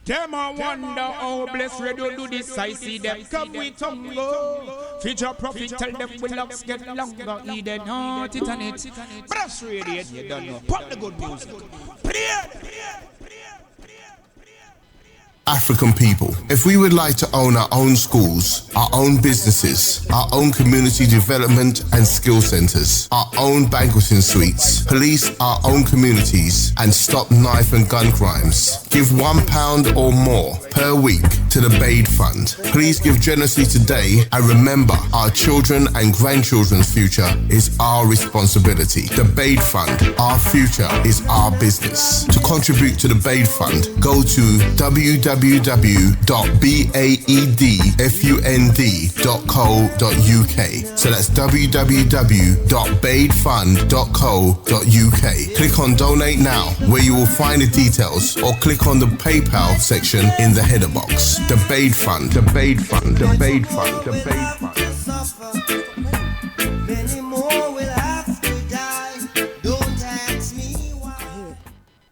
Them a wonder how blessed radio do this. I see them come with tongue. Future prophet tell them we locks get longer. He dead heart it and it. Blessed radio, you don't know. Put the good music. African people, if we would like to own our own schools, our own businesses, our own community development and skill centres, our own banqueting suites, police our own communities and stop knife and gun crimes, give £1 or more per week to the Bade Fund. Please give generously today and remember our children and grandchildren's future is our responsibility. The Bade Fund, our future is our business. To contribute to the Bade Fund, go to www.baedfund.co.uk. So that's www.baedfund.co.uk. Click on Donate Now, where you will find the details, or click on the PayPal section in the header box. The Bade Fund, the Bade Fund, the Bade Fund, the Bade Fund.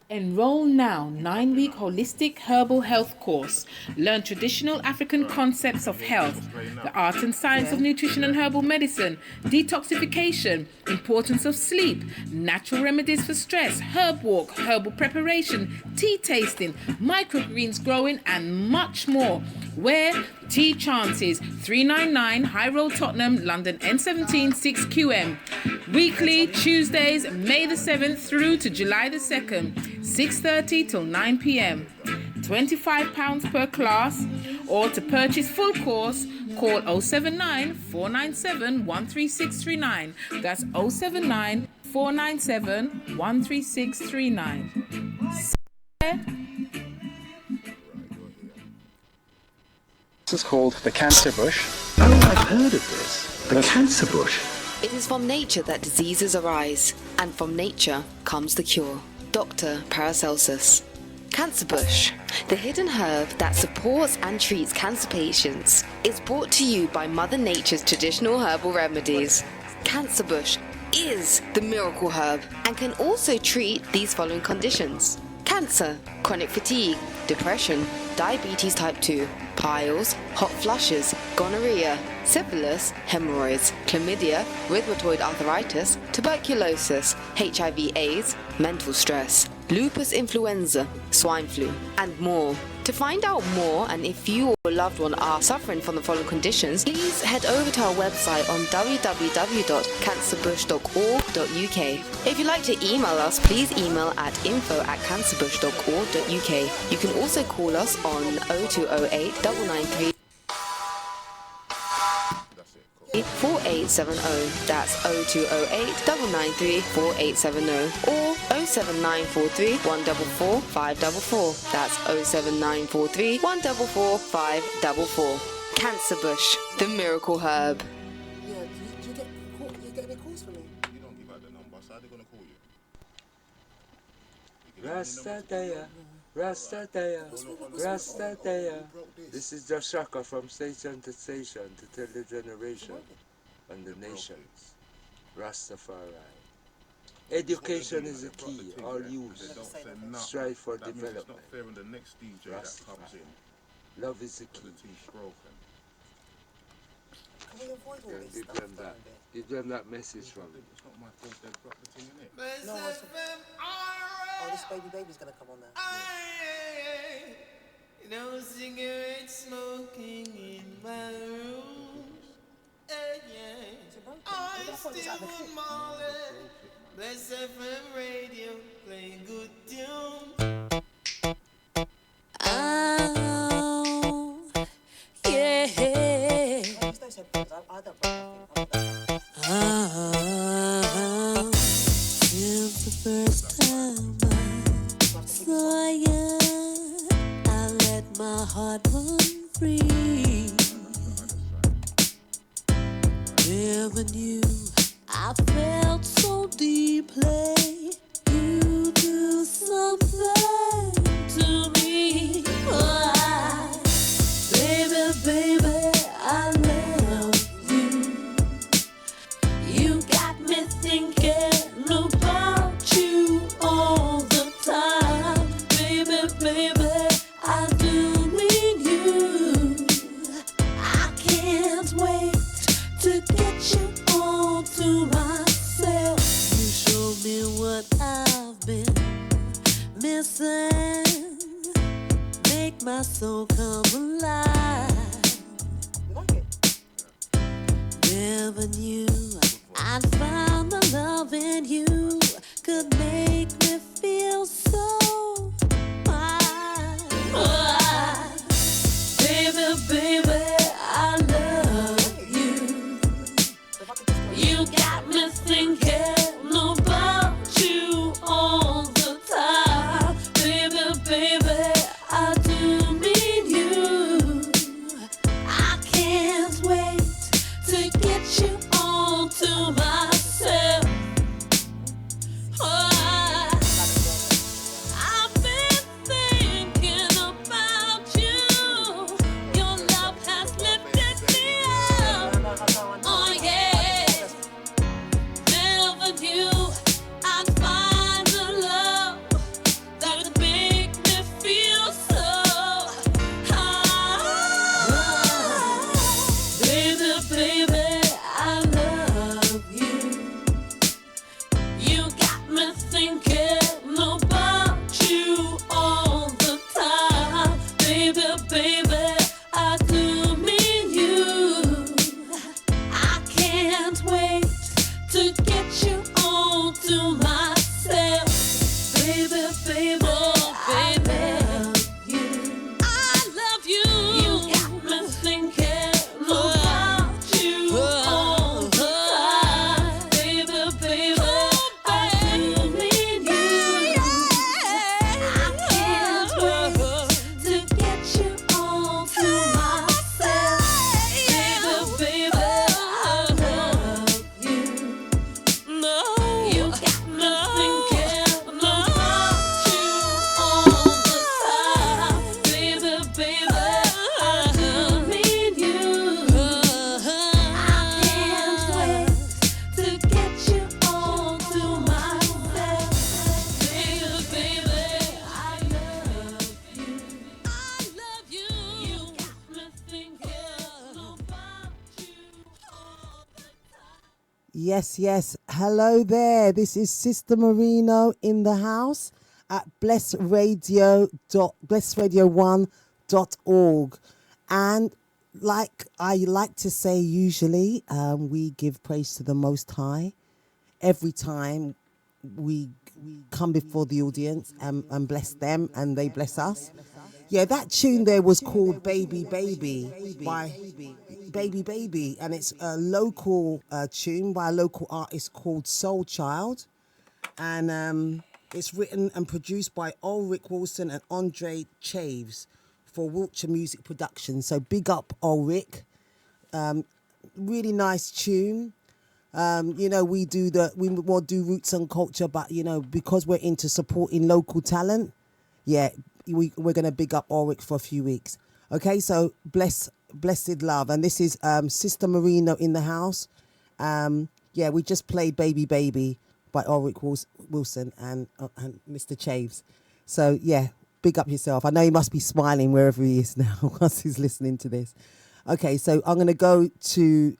Enroll now 9-week holistic herbal health course. Learn traditional African concepts of health, the art and science of nutrition and herbal medicine, detoxification, importance of sleep, natural remedies for stress, herb walk, herbal preparation, tea tasting, microgreens growing, and much more. Where Tea Chances, 399 High Road, Tottenham, London N17 6QM. Weekly, Tuesdays, May the 7th through to July the 2nd, 6:30 till 9 p.m. £25 per class, or to purchase full course, call 079 497 13639. That's 079 497 13639. This is called the cancer bush. Oh, I've heard of this. The cancer bush. It is from nature that diseases arise, and from nature comes the cure. Dr. Paracelsus. Cancer bush, the hidden herb that supports and treats cancer patients, is brought to you by Mother Nature's traditional herbal remedies. Cancer bush is the miracle herb and can also treat these following conditions: cancer, chronic fatigue, depression, diabetes type 2, piles, hot flushes, gonorrhea, syphilis, hemorrhoids, chlamydia, rheumatoid arthritis, tuberculosis, HIV/AIDS, mental stress, lupus influenza, swine flu, and more. To find out more, and if you or a loved one are suffering from the following conditions, please head over to our website on www.cancerbush.org.uk. If you'd like to email us, please email at info@cancerbush.org.uk. You can also call us on 0208 993 4870. That's 0208 993 4870, or 07943 144 544. That's 07943 144 544. Cancer bush, the miracle herb. Yeah, do you get any calls from me? You don't give out the number, so how are they going to call you? Rastataya, Rastataya, Rastataya. This is just Shaka from station to station to tell the generation and the nations. Rastafari. Education is the key. All youth strive for development. Love is the key. Can we avoid all this Give stuff? them that. Give them that message from me. It's not my fault they dropped the thing in it. No, oh, this baby's gonna come on now. No cigarette smoking in my room. I still want Molly. Bless FM radio, play good tune. Oh, yeah. Since the first time I saw you, I let my heart run free. Never knew I felt so deeply. You do something to me. Oh, baby, I love you. You got me thinking about you all the time. Baby, I do. missing. Make my soul come alive. Never knew I'd found the love in you could make me feel so fine. Baby, baby, I love you. You got me thinking about you all the time. Baby, baby, I do mean you. I can't wait to get you all to myself. I've been thinking about you. Your love has lifted me up. Oh yeah. Never knew I'd find a love that would make me feel so high. Baby, baby, I love you. You got me thinking about you all the time. Baby, baby, I do mean you. I can't wait to get you all to myself. Baby, baby, I love you. I love you. You got me thinking about you all the time. Baby, baby, I do mean you. I can't wait to get you all to myself. Baby, baby, I love you. No, you got me thinking about you all the time. Baby, baby, I do mean you. I can't wait to get you all to myself. Baby, baby, I love you. I love you. You got me thinking about you all the time. Yes, yes. Hello there. This is Sista Moorino in the house at blessradio1.org. And like I like to say usually, we give praise to the Most High every time we come before the audience and bless them and they bless us. Yeah, that tune there was called Baby Baby by Baby Baby, and it's a local tune by a local artist called Soul Child, and it's written and produced by Ulrich Wilson and Andre Chaves for Wiltshire Music Production. So big up Ulrich. Really nice tune. You know, we more do roots and culture, but you know, because we're into supporting local talent, yeah, we're gonna big up Ulrich for a few weeks. Okay, so blessed love, and this is Sista Moorino in the house. Yeah, we just played Baby Baby by Ulrich Wilson and Mr. Chaves. So yeah, big up yourself. I know he must be smiling wherever he is now whilst he's listening to this. Okay, so I'm gonna go to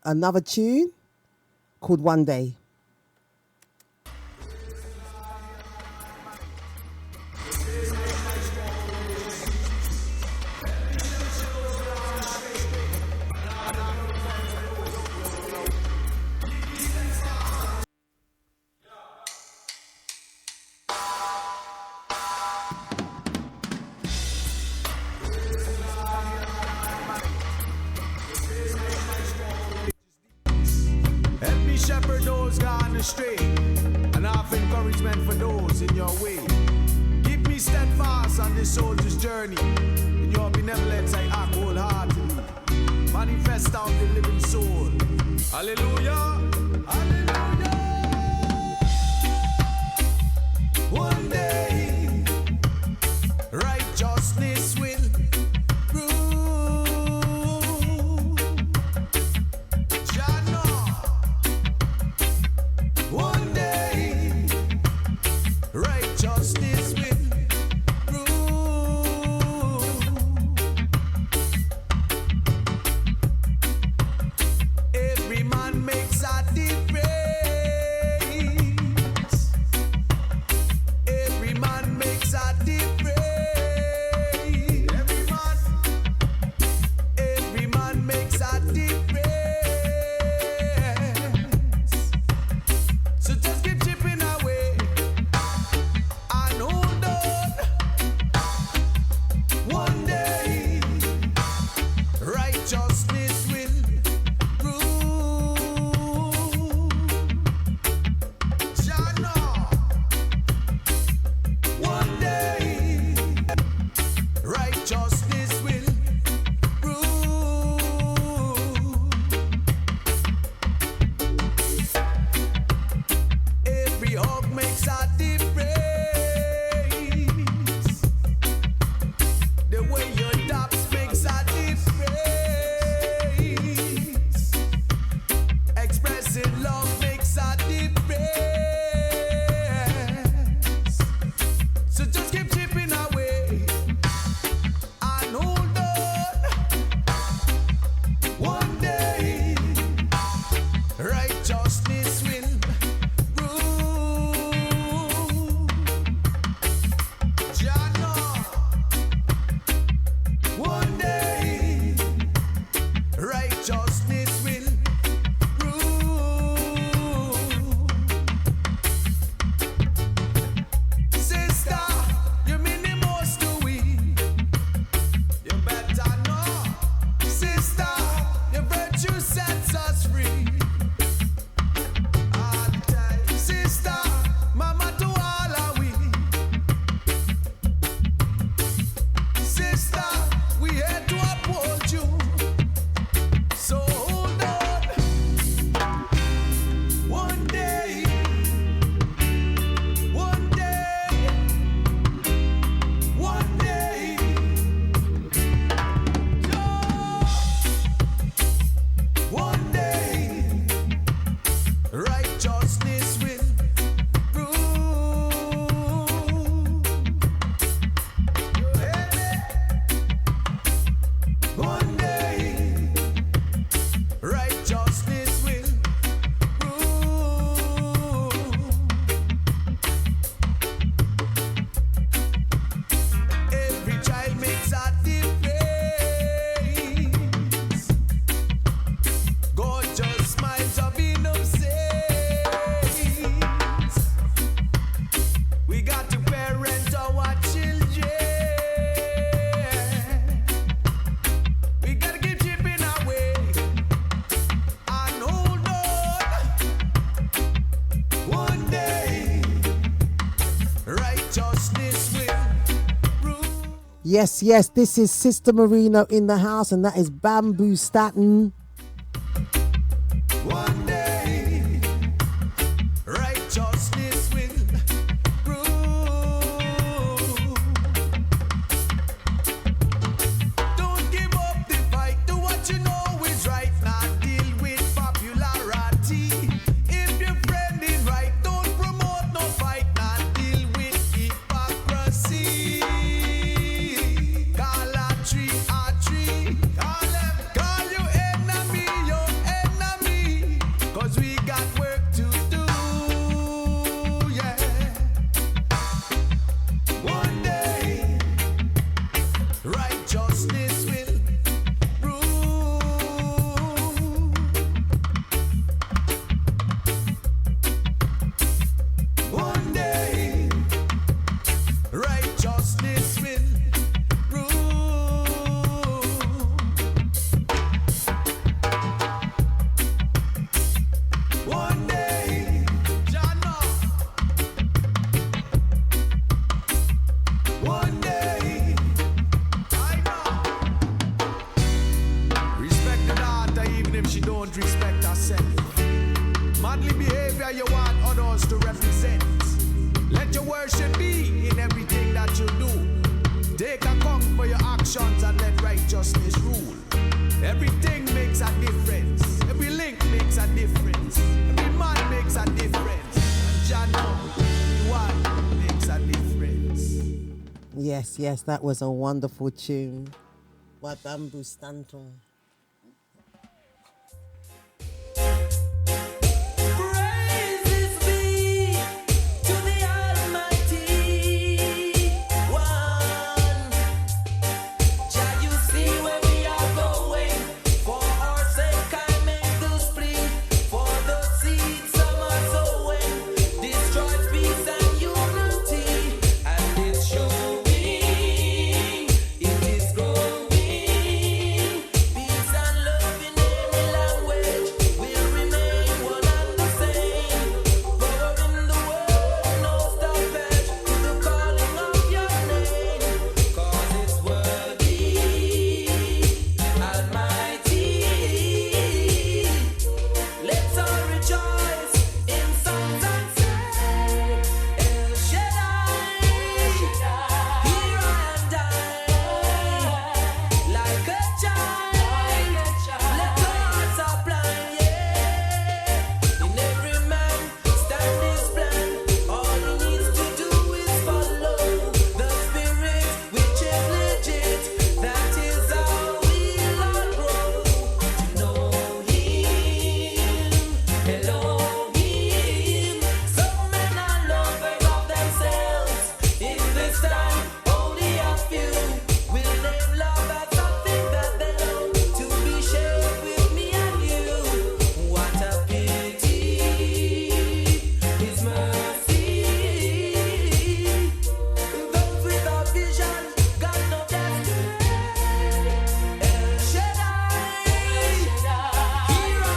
another tune called One Day. Shepherd those gone astray, and offer encouragement for those in your way. Keep me steadfast on this soldier's journey. In your benevolence I act wholeheartedly. Manifest out the living soul. Hallelujah, hallelujah. One day, righteousness will righteousness will. Yes, this is Sista Moorino in the house, and that is Bamboo Staten. One day, righteousness will rule. Don't give up the fight. Do what you know is right. Not deal with popularity. If your friend is right, don't promote no fight. Not deal with hypocrisy. Call a tree a tree. Call your enemy your enemy. 'Cause we got work to do. Yeah. One day, righteousness will rule. One day, righteousness will rule. One day, Jana. One day, I know. Respect the daughter even if she don't respect herself. Manly behavior you want others to represent. Let your worship be in everything that you do. Take account for your actions and let righteousness rule. Everything makes a difference. Every link makes a difference. Every man makes a difference. And Jah know one makes a difference. Yes, that was a wonderful tune by Bamboo Staten. Praises be to the Almighty One. Jah, you see where we are going. For our sake, I make this plea. For the seed some are sowing, destroys peace and unity, and it's showing, it is growing. Peace and love in every language will remain one and the same. Power in the world, no stoppage to the calling of your name. 'Cause it's worthy, Almighty. Let's all rejoice in songs and say, El Shaddai, here I like a child. Let our hearts apply, yeah. In every man stand his plan. All he needs to do is follow the spirit which is legit. That is how we'll all grow to know him, Elohim. Some men are lovers of themselves. In this time, only a few will name love as something that they know to be shared with me and you. What a pity, His mercy. Those without vision got no destiny. El Shaddai, here I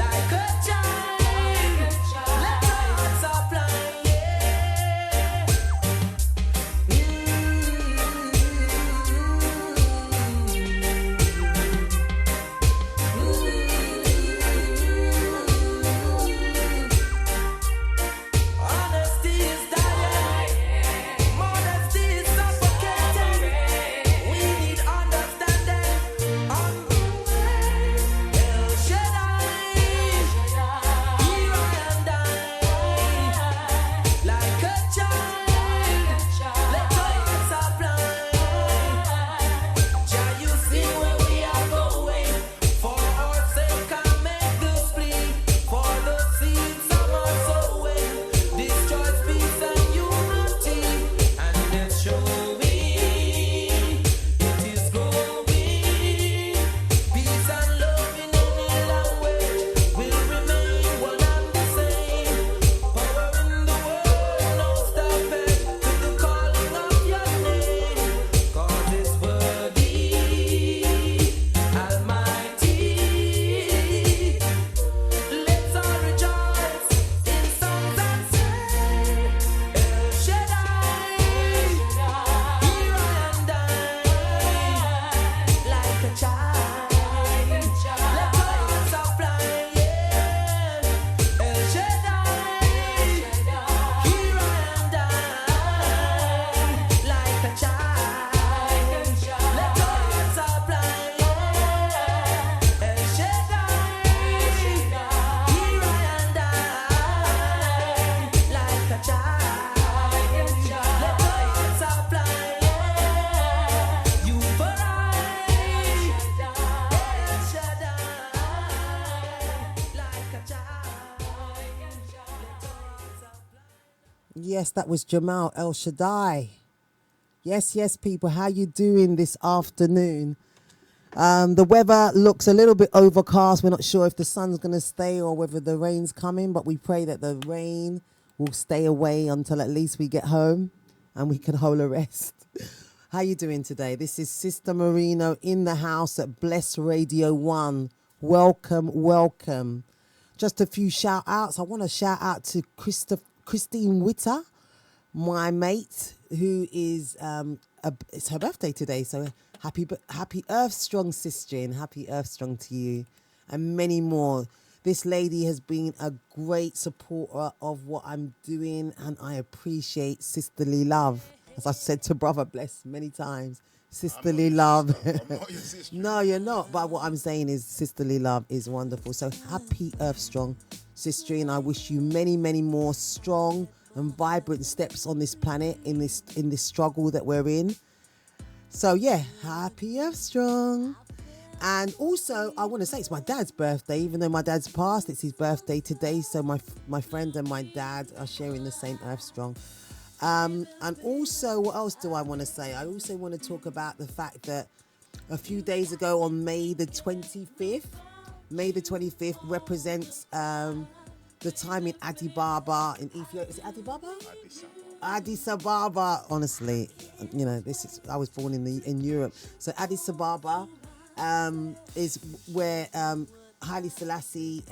like a child. Let our hearts apply, yeah. Yes, that was Jamal El Shaddai. Yes, people. How you doing this afternoon? The weather looks a little bit overcast. We're not sure if the sun's going to stay or whether the rain's coming, but we pray that the rain will stay away until at least we get home and we can hold a rest. How you doing today? This is Sista Moorino in the house at Bless Radio 1. Welcome. Just a few shout outs. I want to shout out to Christine Witter, my mate, who is it's her birthday today. So happy Earth Strong, sister, and happy Earth Strong to you, and many more. This lady has been a great supporter of what I'm doing, and I appreciate sisterly love. As I've said to Brother Bless many times, sisterly love. I'm not your sister. No, you're not. But what I'm saying is sisterly love is wonderful. So happy Earth Strong, sister, and I wish you many, many more strong and vibrant steps on this planet in this struggle that we're in. So yeah, happy Earth Strong. And also, I want to say it's my dad's birthday. Even though my dad's passed, it's his birthday today. So my friend and my dad are sharing the same Earth Strong. And also, what else do I want to say? I also want to talk about the fact that a few days ago on May the 25th represents the time in Addis Ababa in Ethiopia. Is it Addis Ababa? Addis Ababa. Honestly, you know, I was born in Europe. So Addis Ababa is where Haile Selassie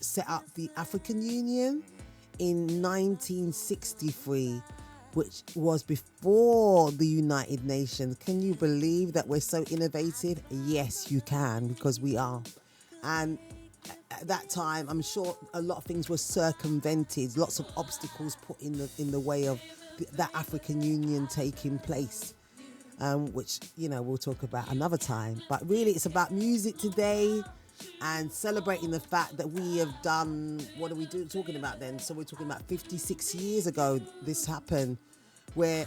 set up the African Union in 1963, which was before the United Nations. Can you believe that we're so innovative? Yes, you can, because we are. And at that time, I'm sure a lot of things were circumvented, lots of obstacles put in the way of that African Union taking place, which, you know, we'll talk about another time. But really, it's about music today and celebrating the fact that we have done, what are we talking about then? So we're talking about 56 years ago this happened, where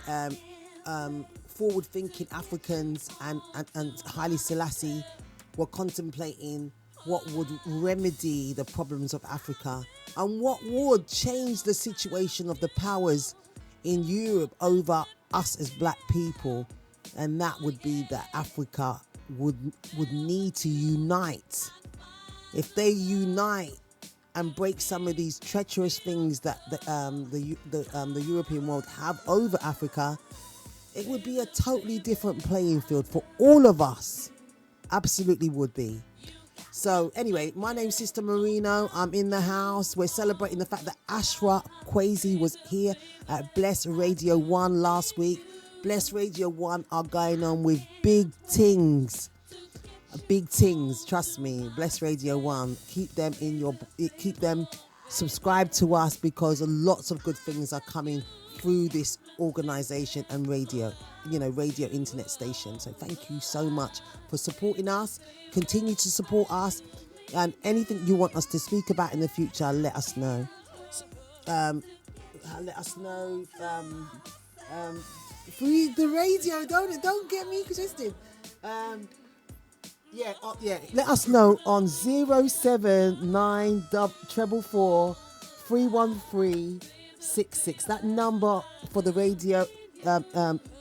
forward-thinking Africans and Haile Selassie were contemplating what would remedy the problems of Africa and what would change the situation of the powers in Europe over us as black people. And that would be that Africa would need to unite. If they unite and break some of these treacherous things that the European world have over Africa, it would be a totally different playing field for all of us. Absolutely would be. So anyway, my name's Sista Moorino. I'm in the house. We're celebrating the fact that Ashra Kwesi was here at Bless Radio 1 last week. Bless Radio 1 are going on with big things. Big things, trust me. Bless Radio 1. Keep them subscribed to us, because lots of good things are coming through this organization and radio internet station. So thank you so much for supporting us. Continue to support us, and anything you want us to speak about in the future, let us know. Through the radio, don't get me twisted. Let us know on 079 444 31366. That number for the radio,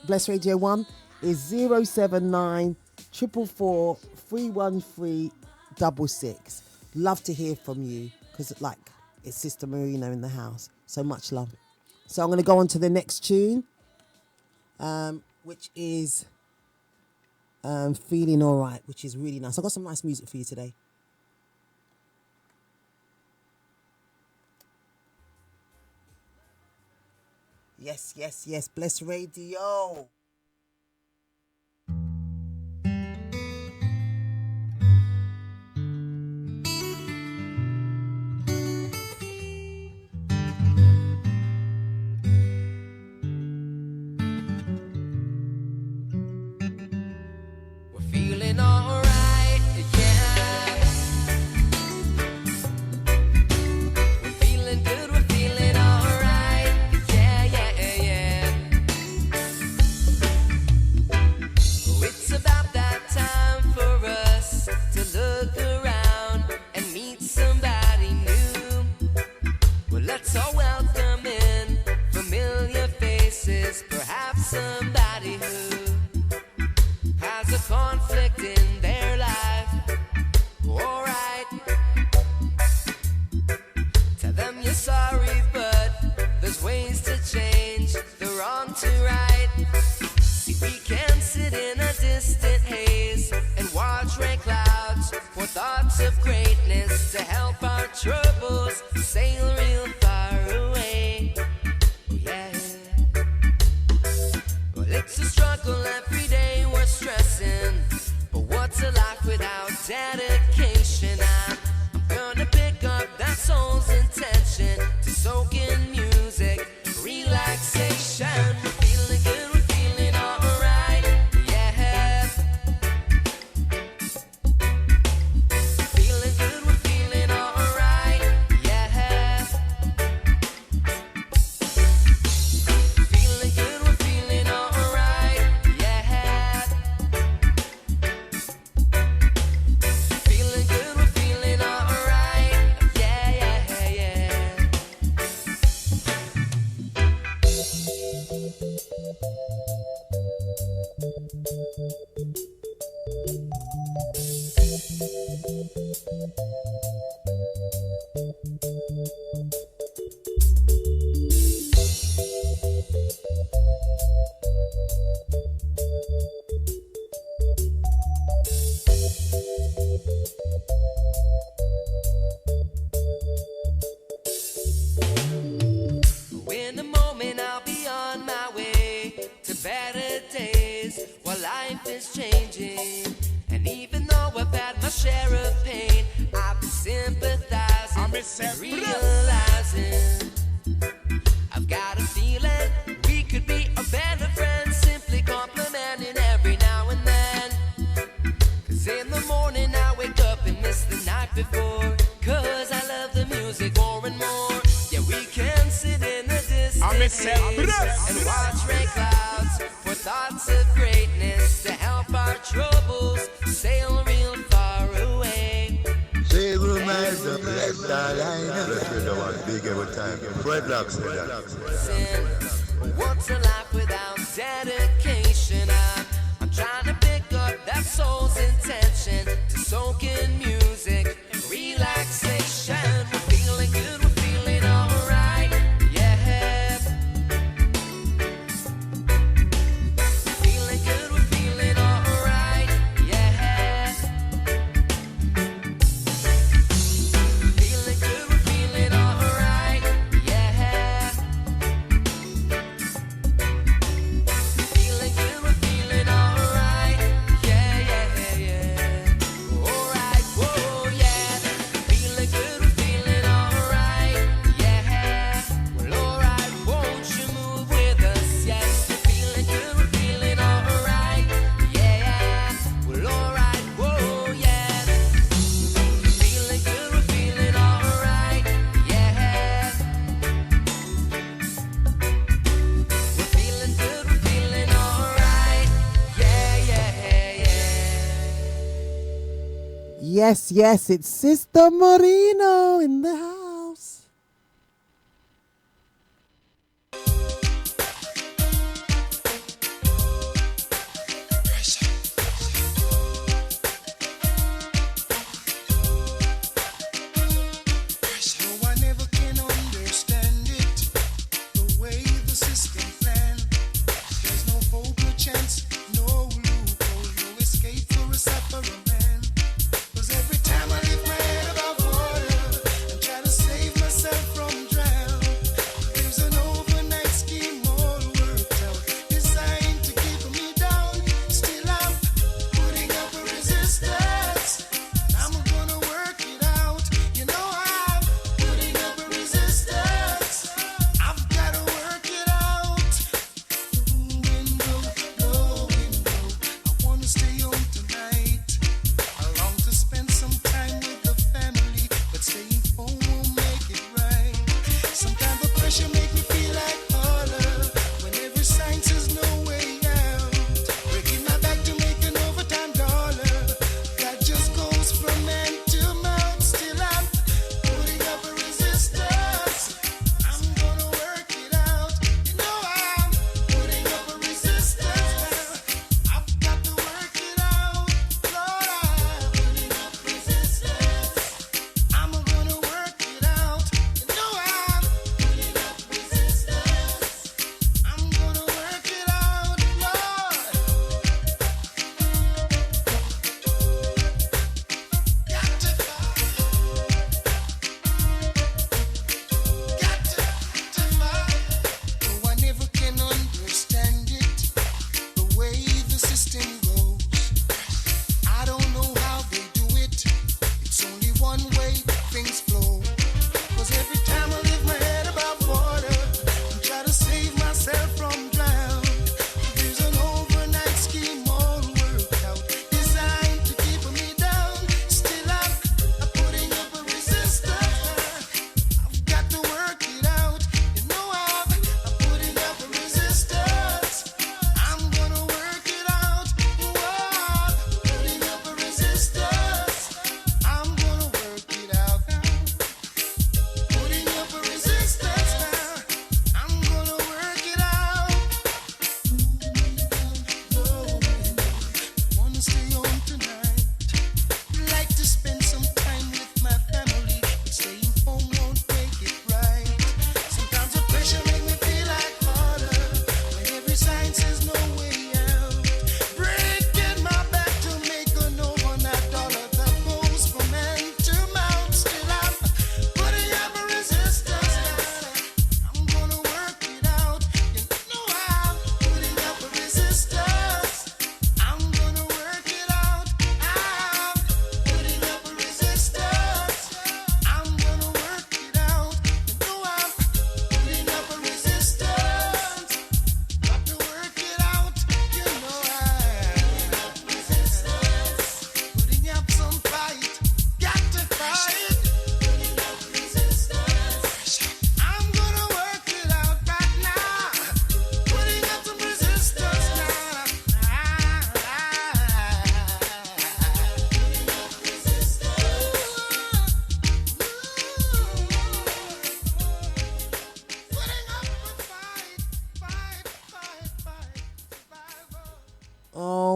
Bless Radio 1 is 079 444 31366. Love to hear from you, because it's Sista Moorino in the house. So much love. So I'm going to go on to the next tune, which is Feeling Alright, which is really nice. I've got some nice music for you today. Yes. Bless Radio. Feeling alright, yeah. We're feeling good, we're feeling alright, yeah. somebody who has a conflict in their life. Alright, tell them you're sorry, but there's ways to change the wrong to right. See, we can sit in a distant haze and watch rain clouds for thoughts of greatness to help our troubles sail real far away. Oh yeah. Well, it's a struggle every day, we're stressing. But what's a life without dedication? I'm gonna pick up that soul's intention to soak in music, relaxation. We're feeling good, we're feeling alright, yeah. Feeling good, we're feeling alright, yeah. Feeling good, we're feeling alright, yeah. Feeling good, we're feeling alright, yeah, yeah, yeah. In a moment I'll be on my way to better days while life is changing. And even though I've had my share of pain, I've been sympathizing and realizing I've got a feeling we could be a better friend, simply complimenting every now and then. Cause in the morning I wake up and miss the night before, cause I love the music more and more. Yeah, we can sit in the distance and watch rain clouds for thoughts of greatness to help our troubles sail real far away. Say good night, bless the line. Bless me the one, big every time. Fred Locks with that. What's a life without dedication? I'm trying to pick up that soul's intention to soak in music, relaxation. We're feeling good, we're feeling alright, yeah. Feeling good, we're feeling alright, yeah. Feeling good, we're feeling alright, yeah. Feeling good, we're feeling alright, yeah, yeah, yeah. Alright, whoa, yeah. Feeling good, we're feeling alright, yeah. Well, alright, won't you move with us? Yes, we're feeling good, we're feeling alright, yeah. Well, alright, whoa, yeah. Feeling good, we're feeling alright, yeah. We're feeling good, we're feeling alright, yeah, yeah, yeah. Yes, yes, it's Sista Moorino in the house. No one ever can understand it, the way the system planned. There's no hope, no chance, no loophole, no escape for a sufferer man. 'Cause every time I lift my head above water and try to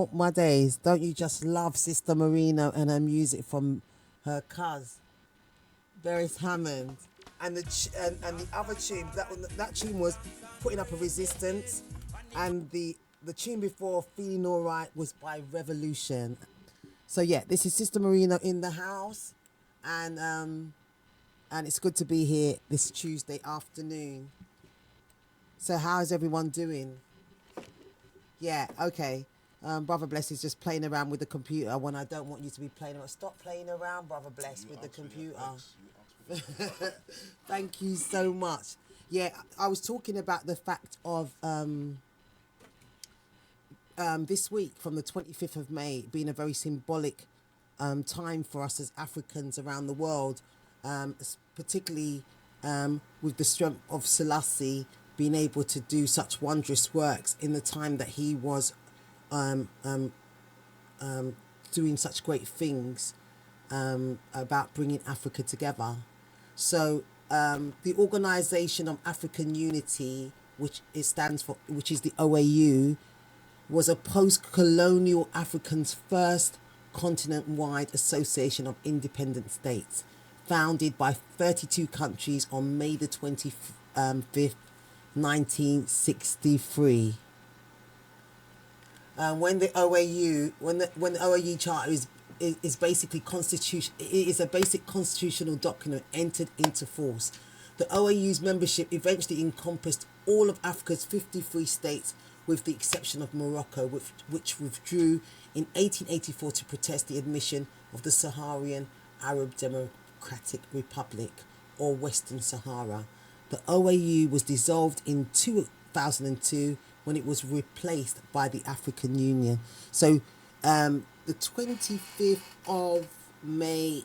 Oh my days! Don't you just love Sista Moorino and her music from her cuz Beres Hammond, and the other tune that tune was Putting Up a Resistance, and the tune before Feeling Alright was by Revolution. So yeah, this is Sista Moorino in the house, and it's good to be here this Tuesday afternoon. So how is everyone doing? Yeah, okay. Brother Bless is just playing around with the computer when I don't want you to be playing around. Stop playing around, Brother Bless, with the computer. Thank you so much. Yeah, I was talking about the fact of this week, from the 25th of May, being a very symbolic time for us as Africans around the world, particularly with the strength of Selassie being able to do such wondrous works in the time that he was doing such great things about bringing Africa together. So the Organisation of African Unity, which is the OAU, was a post-colonial African's first continent-wide association of independent states, founded by 32 countries on May the 25th, 1963. When the OAU Charter is basically a basic constitutional document entered into force. The OAU's membership eventually encompassed all of Africa's 53 states, with the exception of Morocco, which withdrew in 1884 to protest the admission of the Saharan Arab Democratic Republic, or Western Sahara. The OAU was dissolved in 2002 when it was replaced by the African Union. So the 25th of May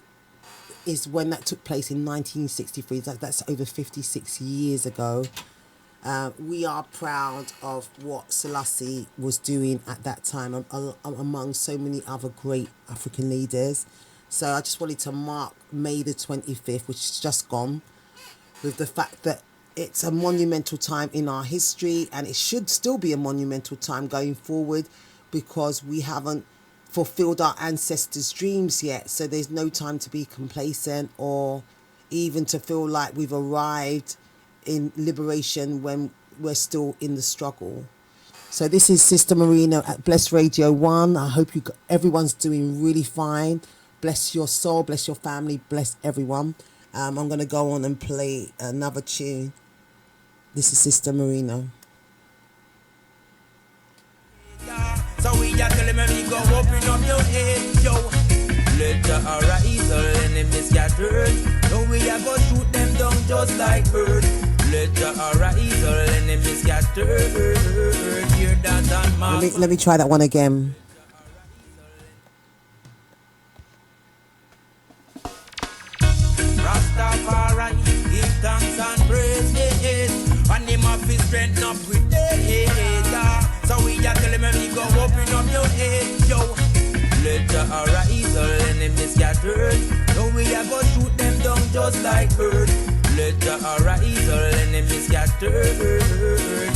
is when that took place in 1963. That's over 56 years ago. We are proud of what Selassie was doing at that time among so many other great African leaders. So I just wanted to mark May the 25th, which is just gone, with the fact that it's a monumental time in our history, and it should still be a monumental time going forward, because we haven't fulfilled our ancestors' dreams yet. So there's no time to be complacent or even to feel like we've arrived in liberation when we're still in the struggle. So this is Sista Moorino at Bless Radio 1. I hope everyone's doing really fine. Bless your soul, bless your family, bless everyone. I'm going to go on and play another tune. This is Sista Moorino. So we are telling me go open up your head, yo. Let the arise, all enemies scattered. So we are go shoot them down just like birds. Let the arise, all enemies scattered. Hear that and mark. Let me try that one again. Rastafari, give thanks and praise, and him have his strength up with data. So we are telling me go open up your head, yo. Let the arise, all enemies scattered. So we are go shoot them down just like birds. Let the arise, all enemies scattered.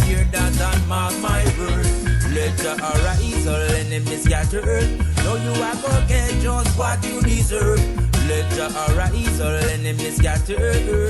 Hear that and mark my word. Let the arise, all enemies scattered. So you are go get just what you deserve. Let the arise, all enemies scattered.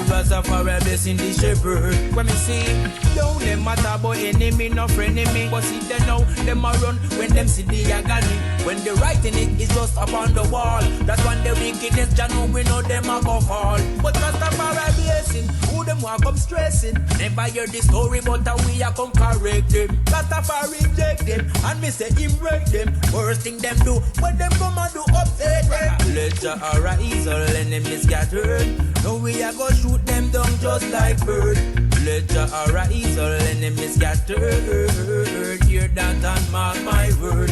Rastafari blessing the shepherd. When me see, don't them matter about enemy, no frenemy. But see they know, them a run when them see the agony. When they writing it, it's just upon the wall. That's when the wickedness, Jah know we know them a go fall. But Rastafari blessing, who them want come stressing. Never hear the story, but we a come correct them. Rastafari reject them, and me say him wreck them. Worst thing them do, when them come and do upset them. Let the arise, all enemies scattered. Now we a go shoot them down just like birds. Let the arise, all enemies scattered. Hear that and mark my word.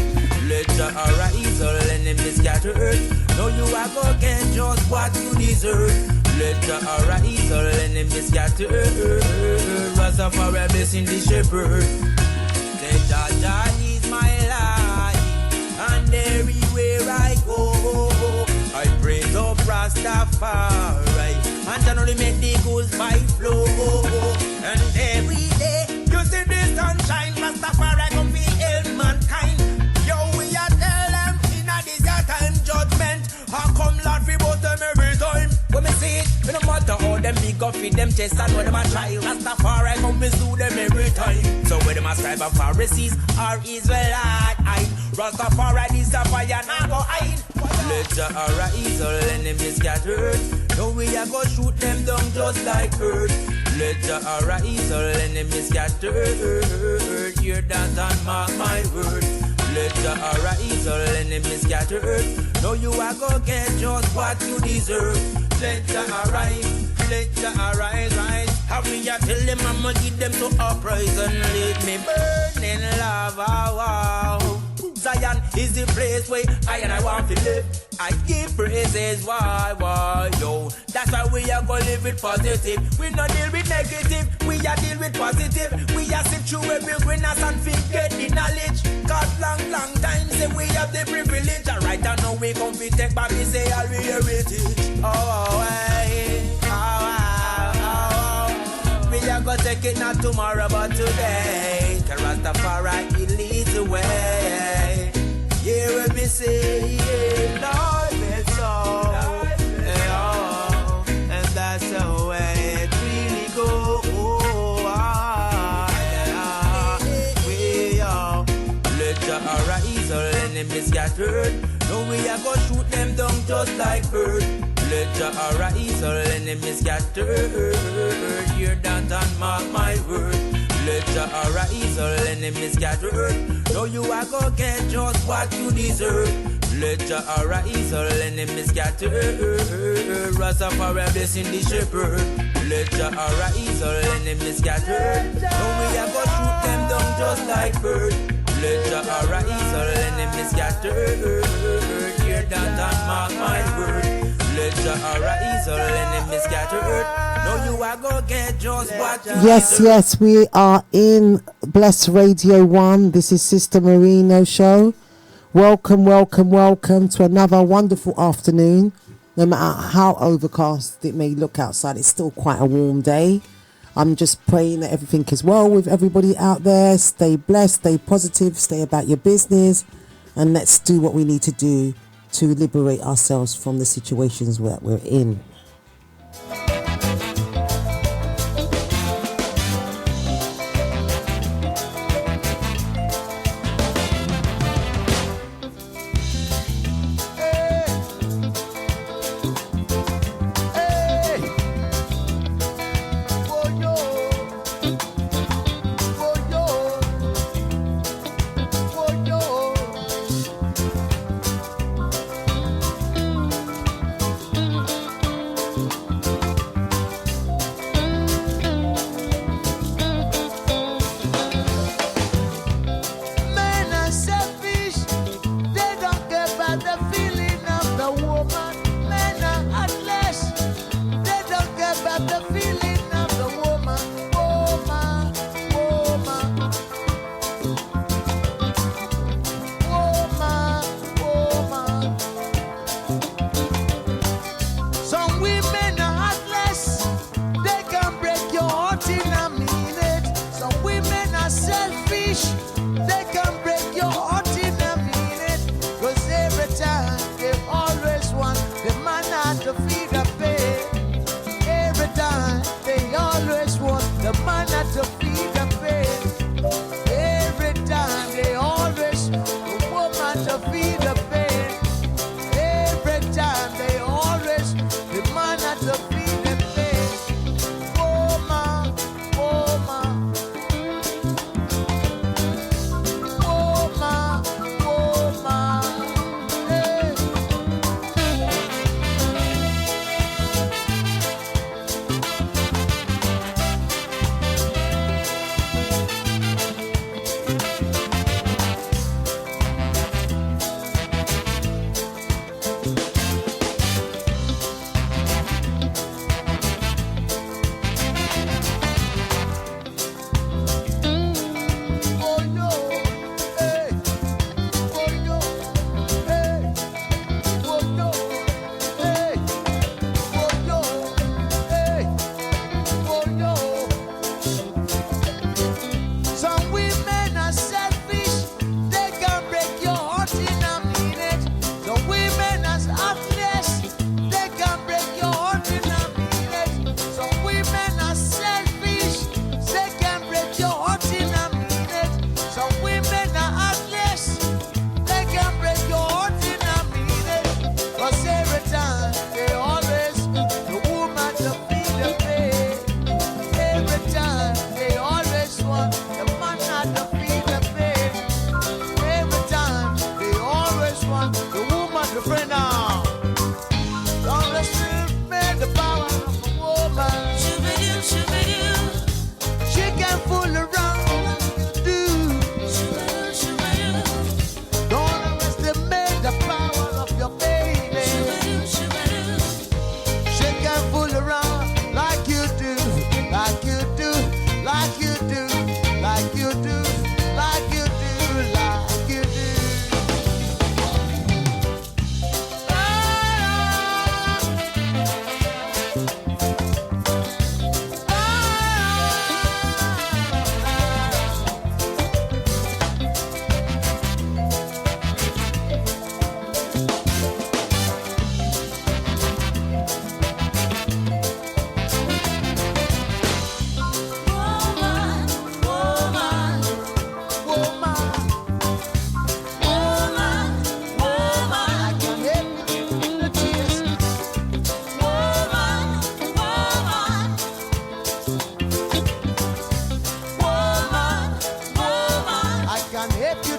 Let the arise, all enemies scattered. Now you a go get just what you deserve. Let the arise, all enemies scattered. Rastafari blessing the shepherd. Say Jah is my life, and everywhere I go I praise up Rastafari, and Jah only make the goods by flow. And every day you see the sunshine, Rastafari come fi help mankind. go feed them chest and where them a try. Rastafari come we sue them every time. So where them a scribe of Pharisees or Israelite, Rastafari is the fire now go hide. Let your arise, all enemies scattered. Now we a go shoot them down just like earth. Let your arise, all enemies scattered. Hear that and mark my word. Let your arise, all enemies scattered. Now you a go get just what you deserve. Let your arise, rise. How we a tell them I'ma give them to a prize and let me burn in love. Wow. Zion is the place where I want to live. I give praises, why, yo. That's why we are gonna live with positive. We not deal with negative, we are deal with positive. We are sit through every winners and forget the knowledge. Cause long time say we have the privilege. And right now we come to take back, we say all we heritage. We are gonna take it not tomorrow but today. Cause Rastafari he leads the way. Hear what me say, Lord, it's so. And that's the way it really goes. We are. Let your arise, all enemies scattered. No, we are gonna shoot them down just like birds. Let your arise, all enemies scattered. Hear that and mark my word. Let your arise, all enemies scattered. Now you are gonna get just what you deserve. Let your arise, all enemies scattered. Rastafari blessing the shepherd. Let your arise, all enemies scattered. Now we are gonna shoot them down just like birds. Let your arise, all enemies scattered. Hear that and mark my word. Let your arise, all enemies scattered. No, you are gonna get just what you Yes, we are in Bless Radio 1. This is Sista Moorino show. Welcome to another wonderful afternoon. No matter how overcast it may look outside, it's still quite a warm day. I'm just praying that everything is well with everybody out there. Stay blessed, stay positive, stay about your business, and let's do what we need to do to liberate ourselves from the situations that we're in.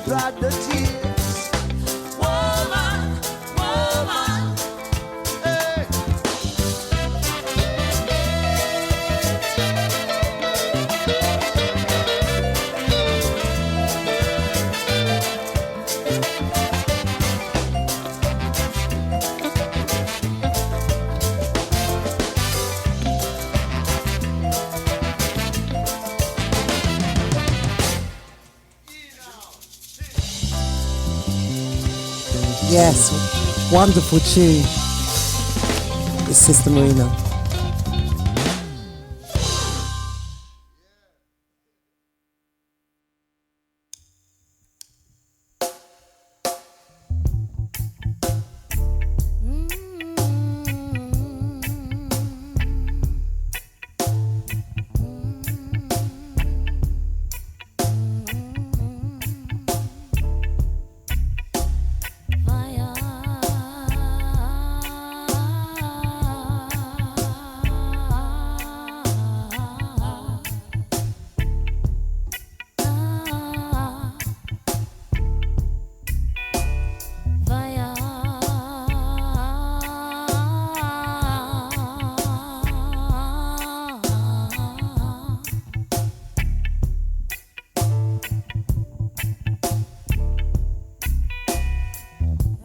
dried the tears. Woman, woman, hey. Yes, wonderful tune. It's Sista Moorino.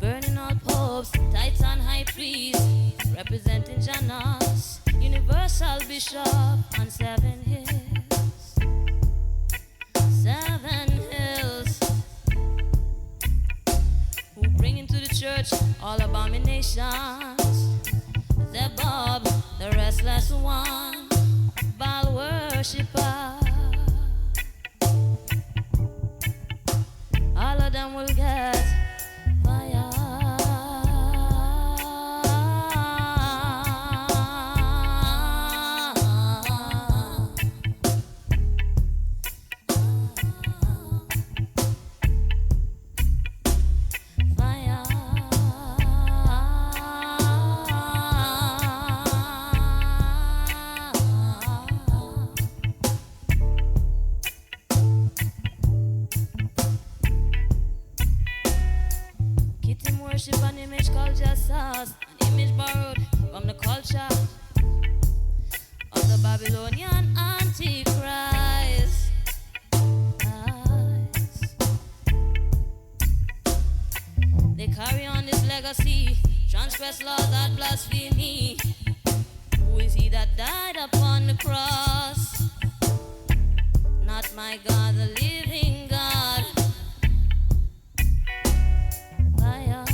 Burning all popes, titan high priest, representing Janus, universal bishop on 7 hills. 7 hills, who bring into the church all abominations. Zebub, the restless one, Baal worshipper. All of them will get fire. Worship an image called Jesus, an image borrowed from the culture of the Babylonian Antichrist. They carry on this legacy, transgress laws that blasphemy. Who is he that died upon the cross? Not my God, the living God. Fire.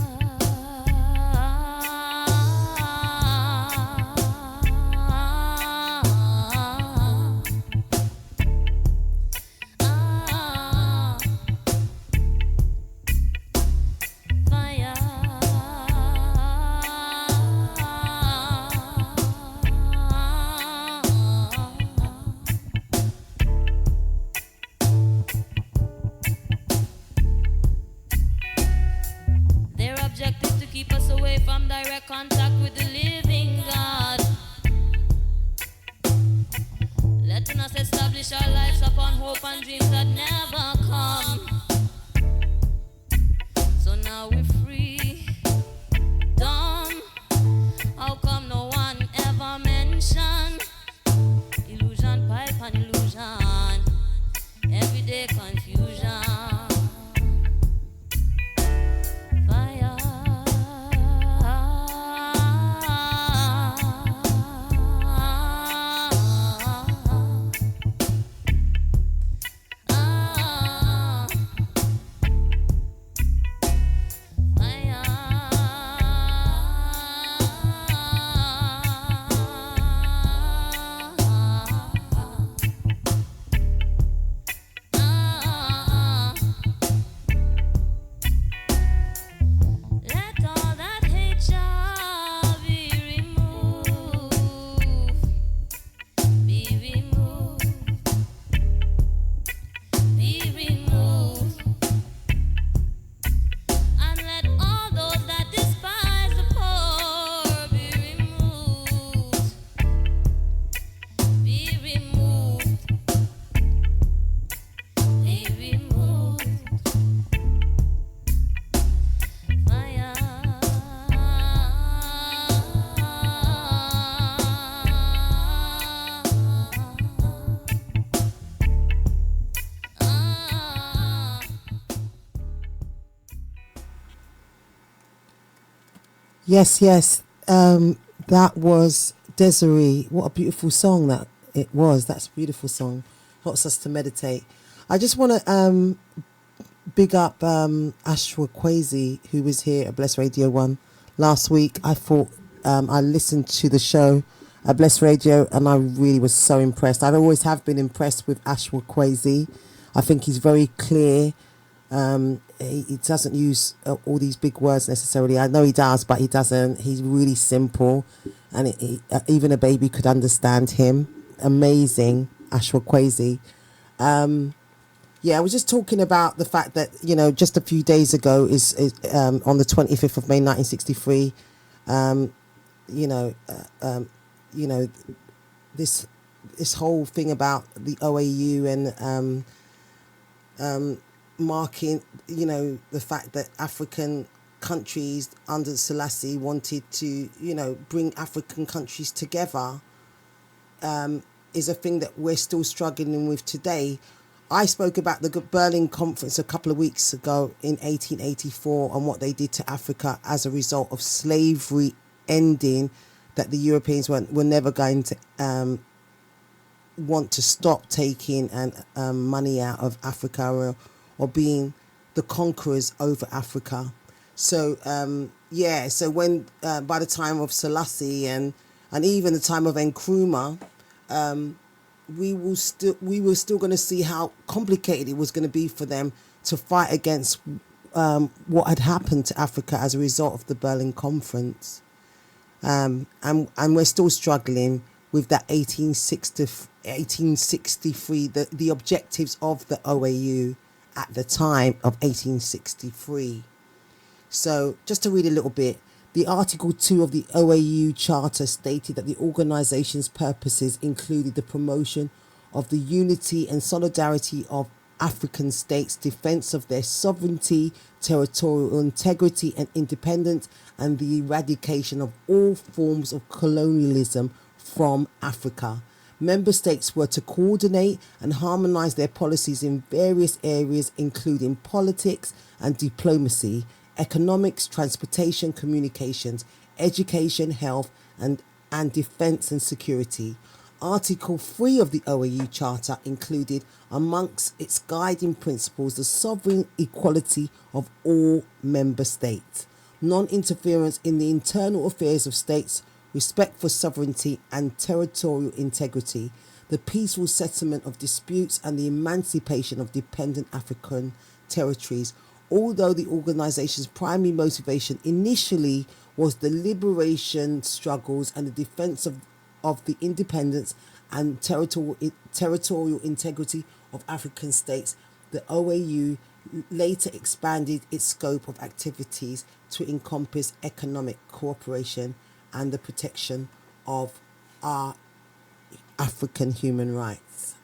Objective to keep us away from direct contact with the living God, letting us establish our lives upon hope and dreams that never come. So now we're free, dumb. How come no one ever mentioned illusion, pipe and illusion, everyday confusion? Yes, yes. That was Desiree. What a beautiful song that it was. That's a beautiful song. Helps us to meditate. I just want to big up Ashwa Kwesi, who was here at Bless Radio 1 last week. I thought I listened to the show at Bless Radio and I really was so impressed. I always have been impressed with Ashwa Kwesi. I think he's very clear. He doesn't use all these big words necessarily. I know he does, but he doesn't. He's really simple, and even a baby could understand him. Amazing, Ashwa Kwesi. Yeah, I was just talking about the fact that, just a few days ago is on the 25th of May 1963. This whole thing about the OAU and marking, the fact that African countries under Selassie wanted to, bring African countries together, is a thing that we're still struggling with today. I spoke about the Berlin Conference a couple of weeks ago in 1884 and what they did to Africa as a result of slavery ending, that the Europeans were never going to want to stop taking money out of Africa or being the conquerors over Africa. So so when by the time of Selassie and even the time of Nkrumah, we were still going to see how complicated it was going to be for them to fight against what had happened to Africa as a result of the Berlin Conference. And we're still struggling with that 1863, the objectives of the OAU at the time of 1863. So just to read a little bit, the Article 2 of the OAU Charter stated that the organization's purposes included the promotion of the unity and solidarity of African states, defense of their sovereignty, territorial integrity and independence, and the eradication of all forms of colonialism from Africa. Member states were to coordinate and harmonize their policies in various areas, including politics and diplomacy, economics, transportation, communications, education, health, and defense and security. Article 3 of the OAU Charter included amongst its guiding principles the sovereign equality of all member states, non-interference in the internal affairs of states, respect for sovereignty and territorial integrity, the peaceful settlement of disputes and the emancipation of dependent African territories. Although the organization's primary motivation initially was the liberation struggles and the defense of the independence and territorial integrity of African states, the OAU later expanded its scope of activities to encompass economic cooperation and the protection of our African human rights.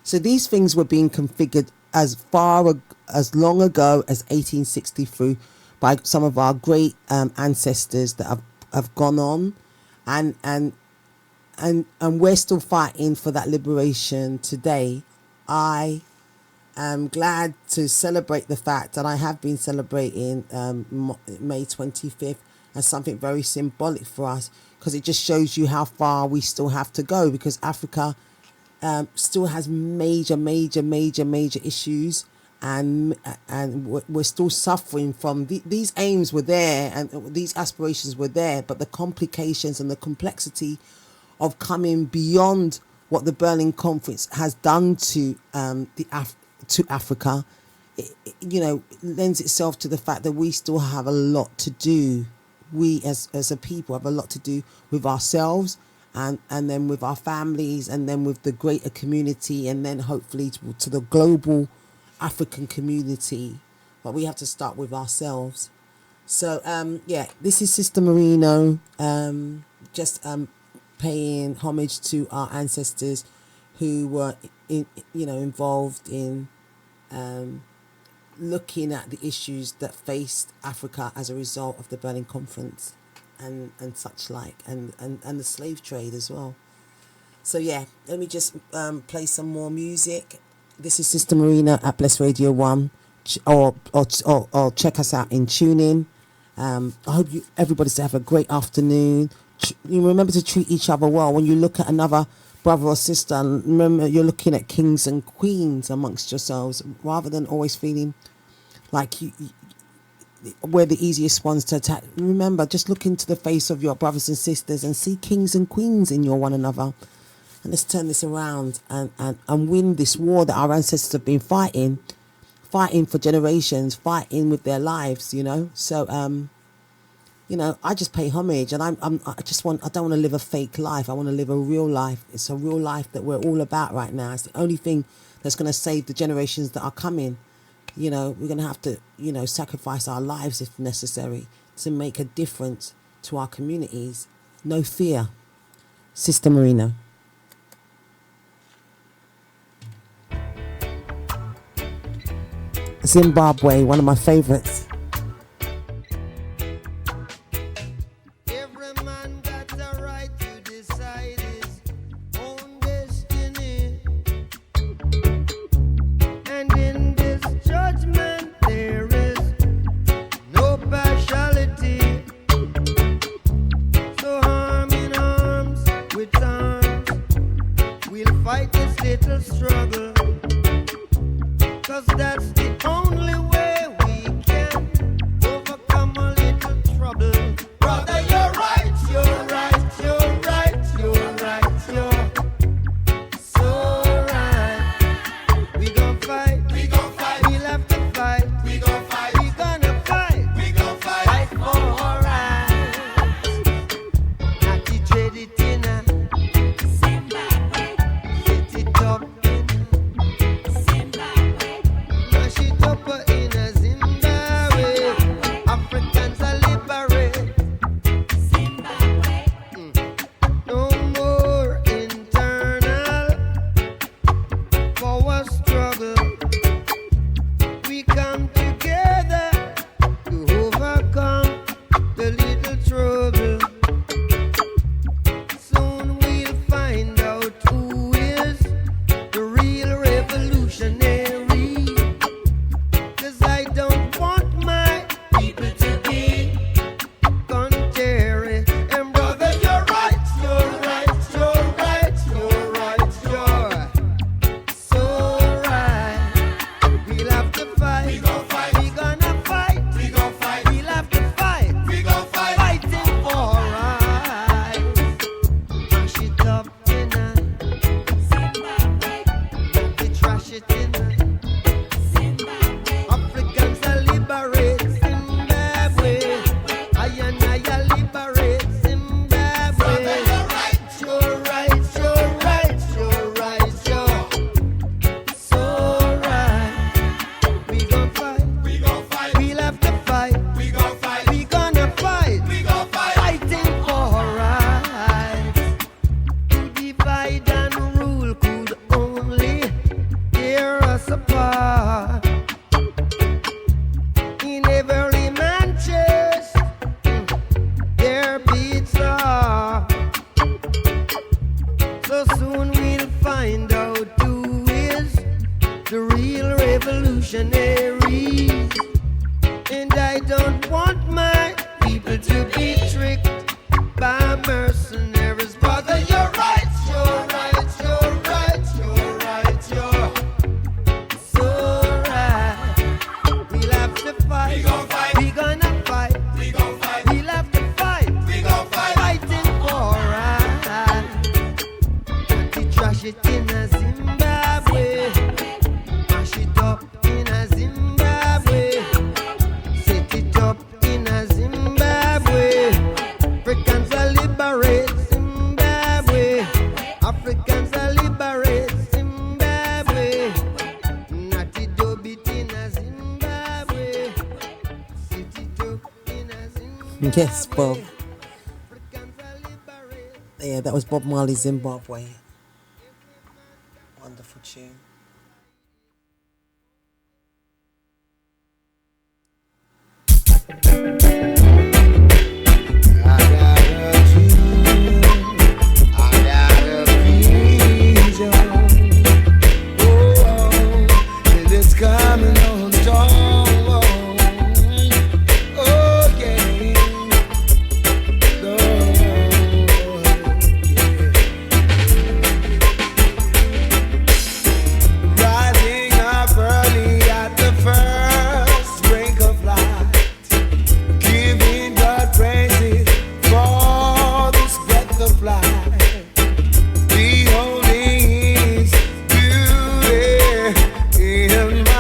So these things were being configured as long ago as 1863 by some of our great ancestors that have gone on, and we're still fighting for that liberation today. I am glad to celebrate the fact that I have been celebrating May 25th as something very symbolic for us, because it just shows you how far we still have to go, because Africa still has major issues, and we're still suffering from these aims were there and these aspirations were there, but the complications and the complexity of coming beyond what the Berlin Conference has done to Africa, lends itself to the fact that we still have a lot to do. We as a people have a lot to do with ourselves, and then with our families, and then with the greater community, and then hopefully to the global African community. But we have to start with ourselves. So this is Sista Moorino, just paying homage to our ancestors who were involved in looking at the issues that faced Africa as a result of the Berlin Conference and such like, and the slave trade as well. So let me just play some more music. This is Sista Moorino at Bless Radio 1, or check us out in TuneIn, I hope everybody's to have a great afternoon. You remember to treat each other well. When you look at another brother or sister, and remember you're looking at kings and queens amongst yourselves, rather than always feeling like we're the easiest ones to attack. Remember, just look into the face of your brothers and sisters and see kings and queens in your one another. And let's turn this around and win this war that our ancestors have been fighting for generations, fighting with their lives, you know. So, you know, I just pay homage, and I don't want to live a fake life. I want to live a real life. It's a real life that we're all about right now. It's the only thing that's going to save the generations that are coming. You know, we're going to have to, you know, sacrifice our lives if necessary to make a difference to our communities. No fear. Sista Moorino. Zimbabwe, one of my favorites. Every man got the right to decide his own destiny. And in this judgment there is no partiality. So arm in arms with arms, we'll fight this little struggle. 'Cause that's the only way we can overcome a little trouble. Brother, you're right, you're right, you're right, you're right, you're so right. We gon' fight, we'll have to fight, we gonna fight for our rights. Not to trade it in a Zimbabwe, set it up in Zimbabwe. Mash it up in a Zimbabwe. Africans are liberate. Zimbabwe. No more internal power struggle. We come together to overcome the little trouble. Soon we'll find out who is the real revolutionary. 'Cause I don't want my people to be contrary. And brother, you're right, you're right, you're right, you're right, you're so right. We'll have to fight, we gonna fight, we'll have to fight, fighting for rights. Mash it up in a Zimbabwe, we trash it in a Africans are liberate Zimbabwe. I liberate Zimbabwe. You're right, you're right, you're right, you're right, you're so right. We gon' fight, we'll have to fight, we gonna fight, fighting for rights. To divide and rule could only tear us apart. In every man's chest, there beats a heart. So soon we'll find out who is the real revolutionaries. And I don't want my people to be tricked by mercenaries. Brother, you're right, you're right, you're right, you're right, you're so right. We'll have to fight, we gonna fight, we'll have to fight, fighting for rights. We trash it in a Zimbabwe, mash it up in a Zimbabwe, set it up in a Zimbabwe. Africans are liberate Zimbabwe, Africans are liberate Zimbabwe. Natty dub it in a Zimbabwe, set it up in a Zimbabwe. Yes, Bob. Yeah, that was Bob Marley's Zimbabwe. Wonderful tune. It's coming on strong. Oh, yeah.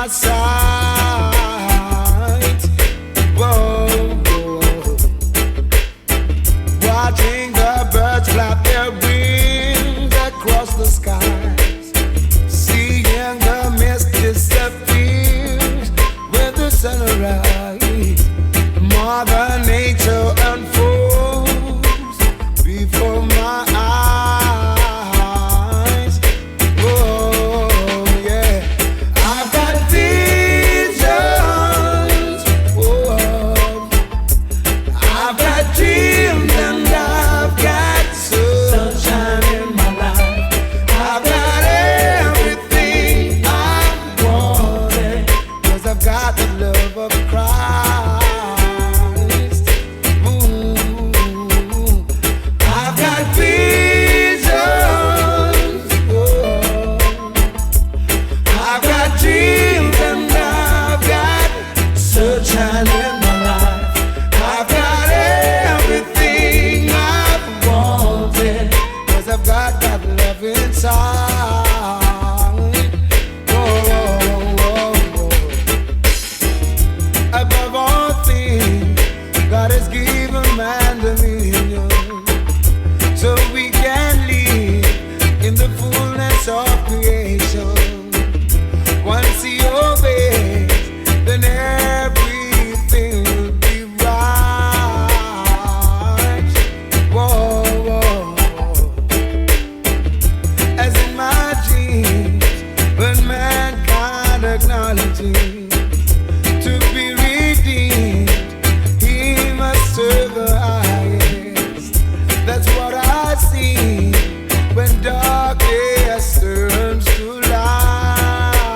sight. Whoa, whoa. Watching the birds flap their wings across the skies, seeing the mist disappears with the sunrise. Mother Nature unfolds before my eyes. Oh yeah, I've got visions. Oh, I've got dreams and I've got sunshine in my life. I've got everything I wanted, 'cause I've got the love of Christ. Ooh, I've got visions. Oh, I've got dreams and I've got sunshine in my life. I've got everything I've wanted, 'cause I've got that love inside. Oh, oh, oh, oh. Above all things, God has given man dominion, so we can live in the fullness of creation. Once he obeys, then everything will be right. Whoa, whoa. As in my dreams, when mankind acknowledges to be redeemed, he must serve the highest. That's what I see when darkness turns to light.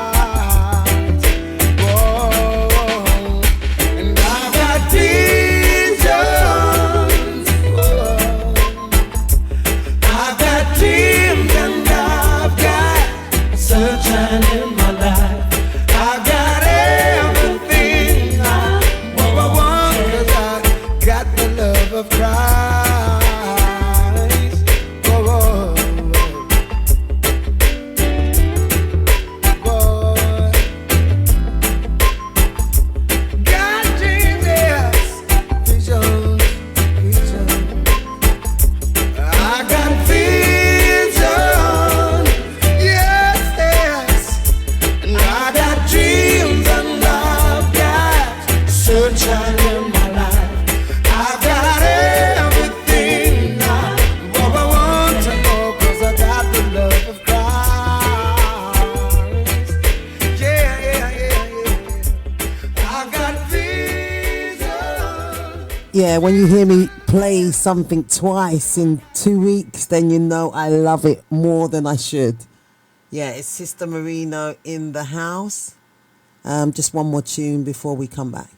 Whoa, and I've got visions. Whoa, I've got dreams and I've got sunshine in my life. I've got everything I want, 'cause I got the love of Christ. Whoa, whoa, whoa. Got dreams, yes, visions, visions. I got vision, yes, yes, and I got dreams and I've got sunshine in my life. I've got everything I want to know, 'cause I got the love of Christ. Yeah, yeah, yeah, yeah. I got vision. Yeah, when you hear me play something twice in 2 weeks, then you know I love it more than I should. Yeah, it's Sista Moorino in the house. Just one more tune before we come back.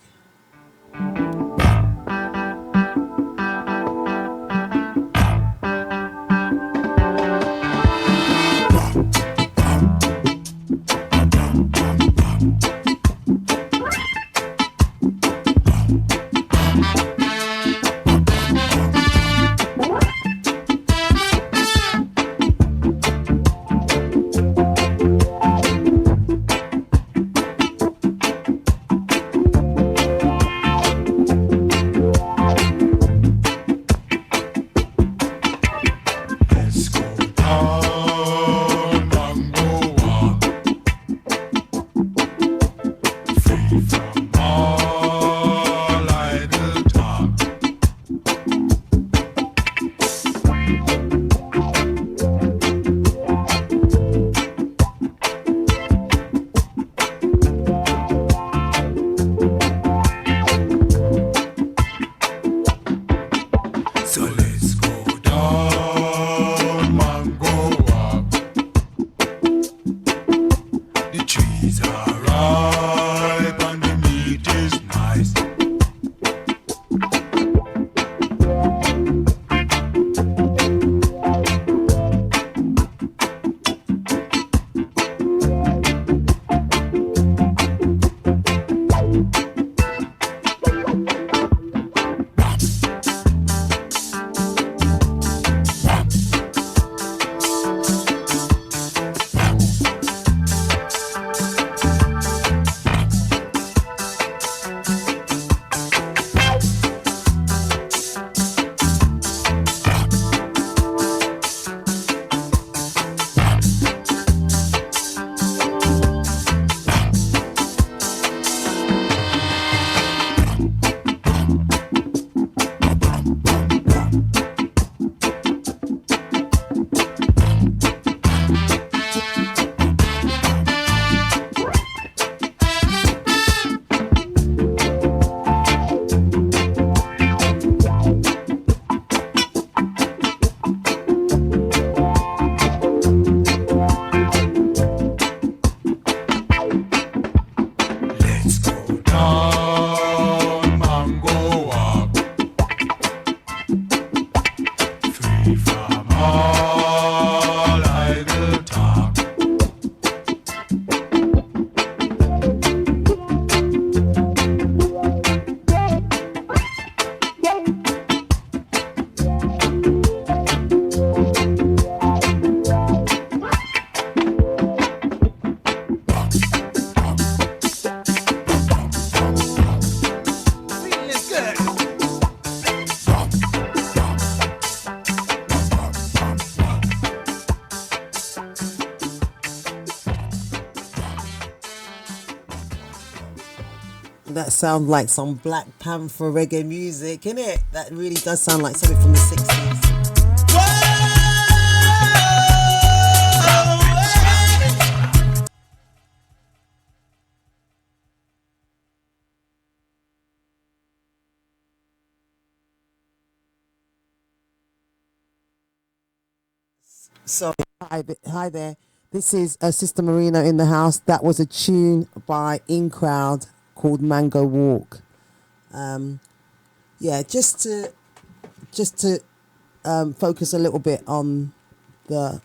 That sounds like some Black Panther reggae music, innit? That really does sound like something from the 60s. Sorry, hi there. This is Sista Moorino in the house. That was a tune by In Crowd called Mango Walk. Yeah, just to focus a little bit on the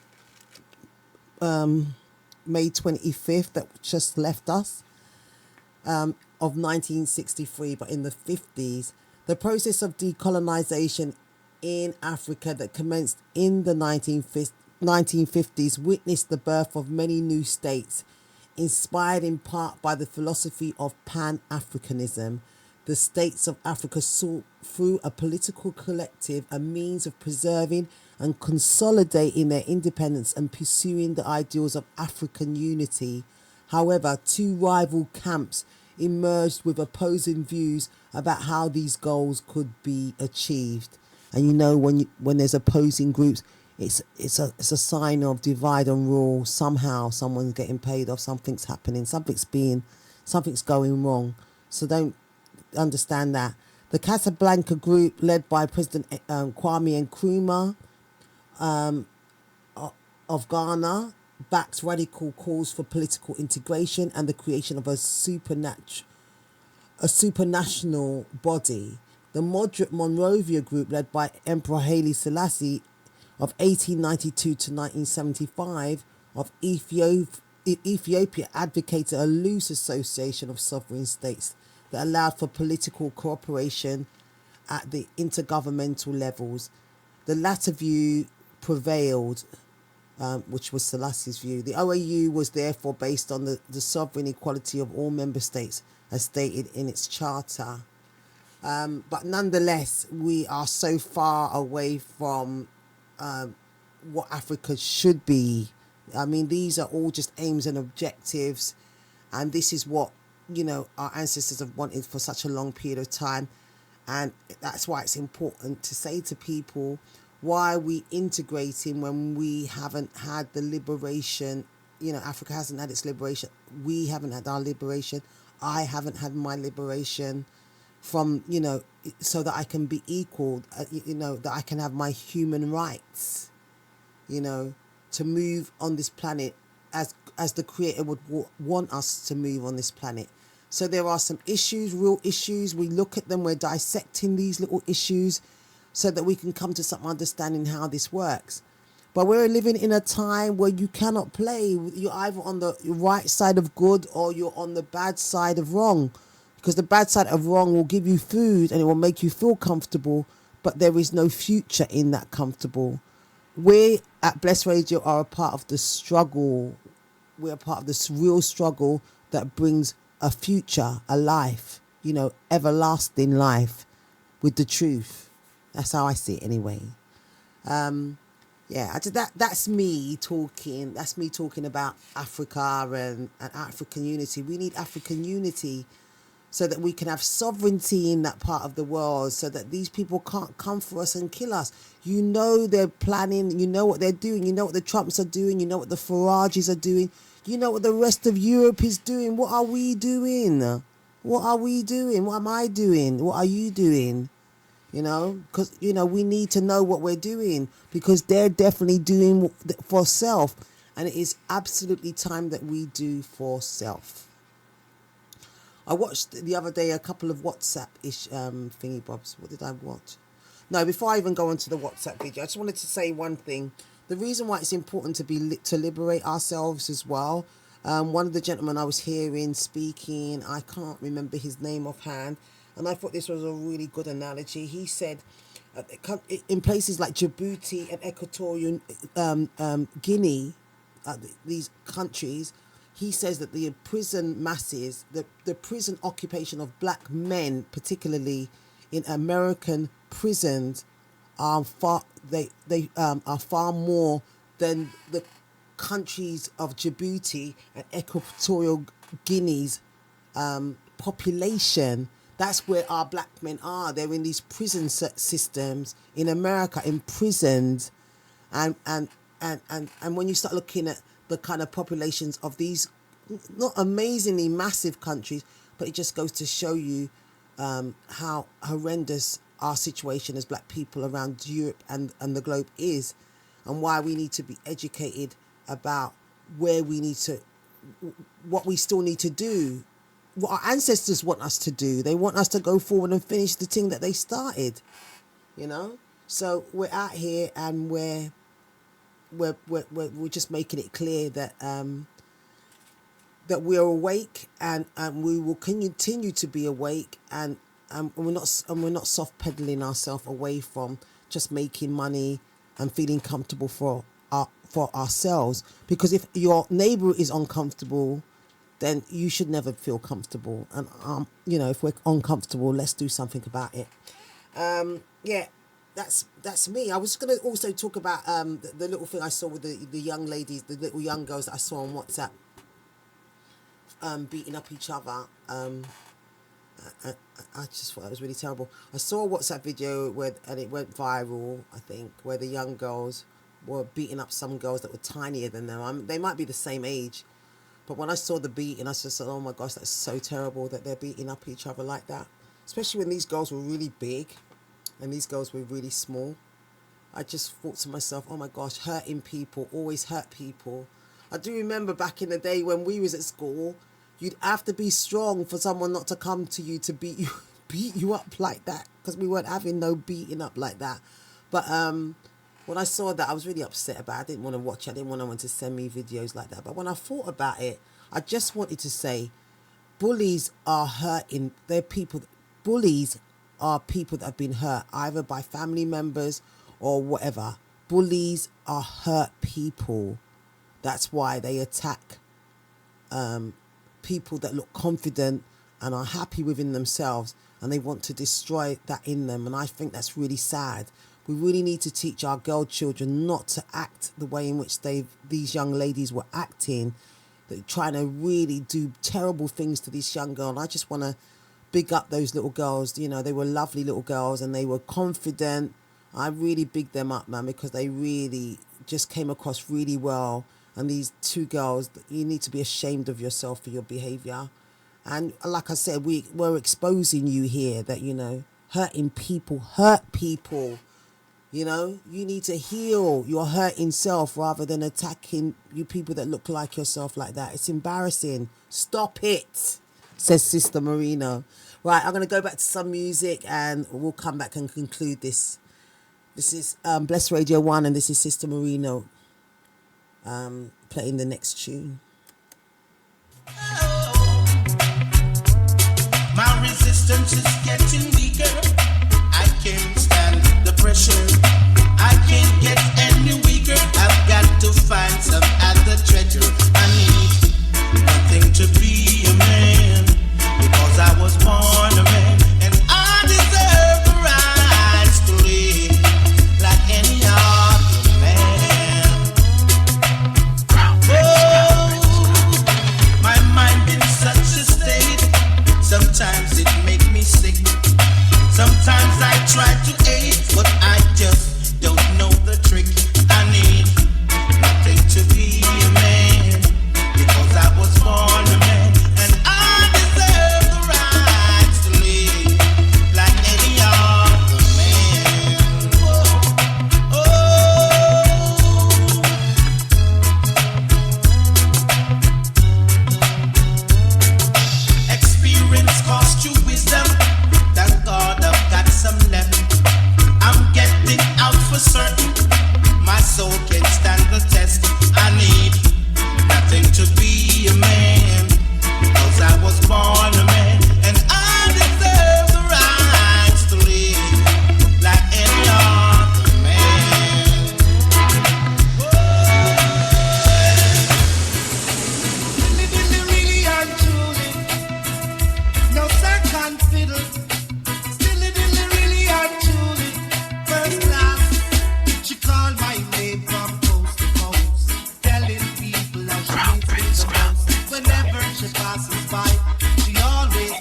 May 25th that just left us, of 1963, but in the 50s, the process of decolonization in Africa that commenced in the 1950s witnessed the birth of many new states, inspired in part by the philosophy of Pan-Africanism. The states of Africa sought through a political collective a means of preserving and consolidating their independence and pursuing the ideals of African unity. However, two rival camps emerged with opposing views about how these goals could be achieved. And you know, when there's opposing groups, it's a sign of divide and rule. Somehow someone's getting paid off, something's happening, something's going wrong. So don't understand that. The Casablanca group, led by President Kwame Nkrumah of Ghana, backs radical calls for political integration and the creation of a supranational body. The moderate Monrovia group, led by Emperor Haile Selassie of 1892 to 1975 of Ethiopia, advocated a loose association of sovereign states that allowed for political cooperation at the intergovernmental levels. The latter view prevailed, which was Selassie's view. The OAU was therefore based on the sovereign equality of all member states, as stated in its charter. But nonetheless, we are so far away from what Africa should be. I mean, these are all just aims and objectives, and this is what, you know, our ancestors have wanted for such a long period of time. And that's why it's important to say to people, why are we integrating when we haven't had the liberation? You know, Africa hasn't had its liberation. We haven't had our liberation. I haven't had my liberation from, you know, so that I can be equal, you know, that I can have my human rights, you know, to move on this planet as the Creator would want us to move on this planet. So there are some issues, real issues. We look at them, we're dissecting these little issues so that we can come to some understanding how this works. But we're living in a time where you cannot play. You're either on the right side of good or you're on the bad side of wrong. Because the bad side of wrong will give you food and it will make you feel comfortable, but there is no future in that comfortable. We at Bless Radio are a part of the struggle. We're a part of this real struggle that brings a future, a life, you know, everlasting life with the truth. That's how I see it anyway. Yeah, that's me talking. That's me talking about Africa and African unity. We need African unity so that we can have sovereignty in that part of the world, so that these people can't come for us and kill us. You know they're planning, you know what they're doing, you know what the Trumps are doing, you know what the Farages are doing, you know what the rest of Europe is doing. What are we doing? What are we doing? What am I doing? What are you doing? You know, because, you know, we need to know what we're doing, because they're definitely doing for self, and it is absolutely time that we do for self. I watched the other day a couple of WhatsApp-ish thingy bobs. What did I watch? No, before I even go on to the WhatsApp video, I just wanted to say one thing. The reason why it's important to liberate ourselves as well. One of the gentlemen I was hearing speaking, I can't remember his name offhand, and I thought this was a really good analogy. He said, in places like Djibouti and Equatorial Guinea, these countries, he says that the prison masses, the prison occupation of black men, particularly in American prisons, are far more than the countries of Djibouti and Equatorial Guinea's population. That's where our black men are. They're in these prison systems in America, imprisoned, and when you start looking at the kind of populations of these not amazingly massive countries, but it just goes to show you how horrendous our situation as black people around Europe and the globe is, and why we need to be educated about where we need to, what we still need to do, what our ancestors want us to do. They want us to go forward and finish the thing that they started, you know. So we're out here and we're just making it clear that that we're awake and we will continue to be awake, and we're not soft pedaling ourselves away from just making money and feeling comfortable for ourselves. Because if your neighbor is uncomfortable, then you should never feel comfortable. And you know, if we're uncomfortable, let's do something about it. Yeah, that's me. I was going to also talk about the little thing I saw with the young ladies, the little young girls that I saw on WhatsApp, beating up each other. I just thought that was really terrible. I saw a WhatsApp video and it went viral, I think, where the young girls were beating up some girls that were tinier than them. They might be the same age, but when I saw the beating, I just thought, oh my gosh, that's so terrible that they're beating up each other like that. Especially when these girls were really big and these girls were really small. I just thought to myself, oh my gosh, hurting people always hurt people. I do remember back in the day when we was at school, you'd have to be strong for someone not to come to you to beat you up like that, because we weren't having no beating up like that. But when I saw that, I was really upset about it. I didn't want to watch it. I didn't want anyone to send me videos like that. But when I thought about it, I just wanted to say, bullies are hurting. Bullies are people that have been hurt either by family members or whatever. Bullies are hurt people. That's why they attack people that look confident and are happy within themselves, and they want to destroy that in them. And I think that's really sad. We really need to teach our girl children not to act the way in which these young ladies were acting. They're trying to really do terrible things to this young girl. And I just want to big up those little girls. You know, they were lovely little girls and they were confident. I really big them up, man, because they really just came across really well. And these two girls, you need to be ashamed of yourself for your behaviour. And like I said, we're exposing you here that, you know, hurting people hurt people. You know, you need to heal your hurting self rather than attacking you people that look like yourself like that. It's embarrassing. Stop it, says Sista Moorino. Right, I'm going to go back to some music and we'll come back and conclude this. This is Bless Radio 1 and this is Sista Moorino playing the next tune. My resistance is getting weaker. I can't stand the pressure. I can't get any weaker. I've got to find some other treasure. I need nothing to be a man, because I was born a man, and I deserve the rights to live like any other man. Oh, my mind in such a state. Sometimes it makes me sick. Sometimes I try to aid, but I just don't know the trick. I need nothing to be a man, because I was born a man, and I deserve the rights to live like any other man. Experience cost you wisdom. Thank God I've got some left. I'm getting out for certain. My soul can stand the test. I need nothing to be a man, because I was born a man, and I deserve the rights to live like any other man. Really and truly, no second fiddle. Really and truly, first class. She called my name from coast to coast, telling people how she needs me the most. Whenever she passes by, she always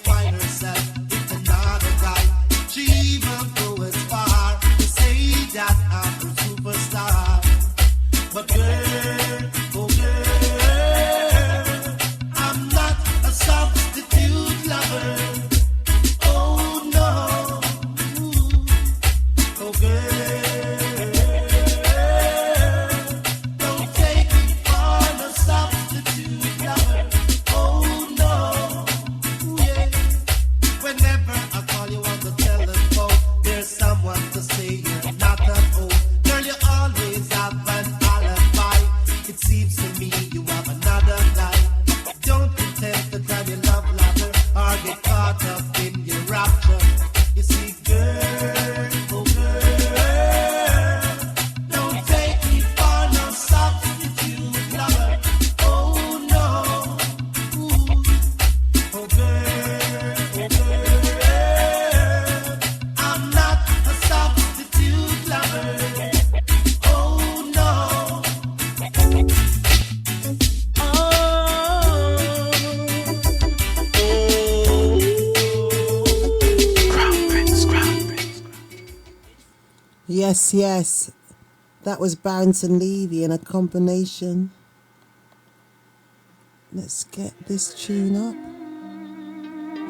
caught up in your rapture. You see, girl, oh girl, don't take me for no substitute lover. Oh no, ooh, oh girl, I'm not a substitute lover. Oh no. Yes, yes. That was Barrington Levy in a combination. Let's get this tune up.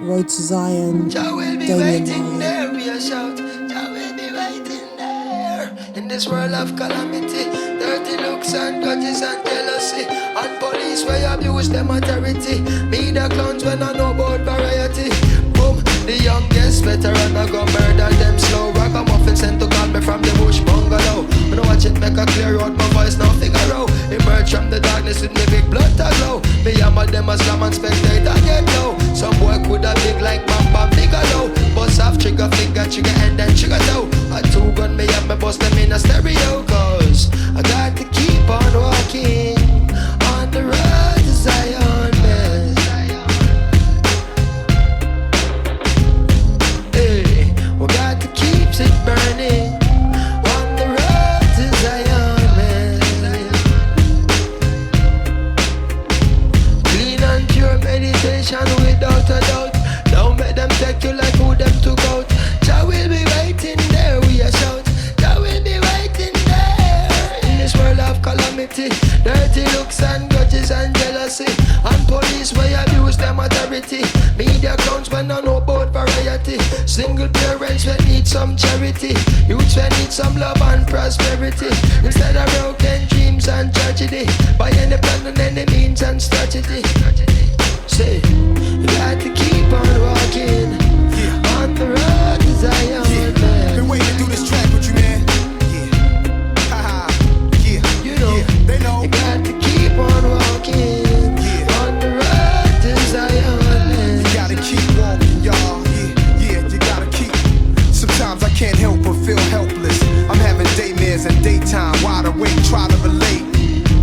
Road to Zion. Jah will be Damien waiting Marley. there, we a shout. Jah will be waiting there. In this world of calamity, dirty looks and grudges and jealousy, and police where abuse them authority. Me the clowns when I know about variety. Boom, the youngest veteran I go murder them slow. Ragamuffin sent to call me from the bush bungalow. When I watch it make a clear out my voice now figure out. Emerge from the darkness with me big blood to glow. Me hammer them as slam and spectator get low. Some boy could have big like Mamba Bigelow. Bust off trigger finger, trigger and then trigger toe. A two gun me up me bust them in a stereo. Cause I got to keep on walking on the road to Zion, man. Hey, we got to keep it burning on the road to Zion, man. Clean and pure meditation without a doubt. Don't make them take you like who them took out. Jah will be waiting there, we a shout. Jah will be waiting there. In this world of calamity, dirty looks and grudges and jealousy, and police where abuse them authority. Media clowns when I know about variety. Single parents when need some charity. Youths when need some love and prosperity. Instead of broken dreams and tragedy, by any plan and any means and strategy. Say, you got to keep on walking on the road to Zion, man. Been waiting to do this track with you, man. Yeah. Haha. Yeah. You know, they know. You got to keep on walking on the road to Zion, man. You gotta keep walking, y'all. Yeah, you gotta keep. Sometimes I can't help but feel helpless. I'm having daymares and daytime, wide awake, try to relate.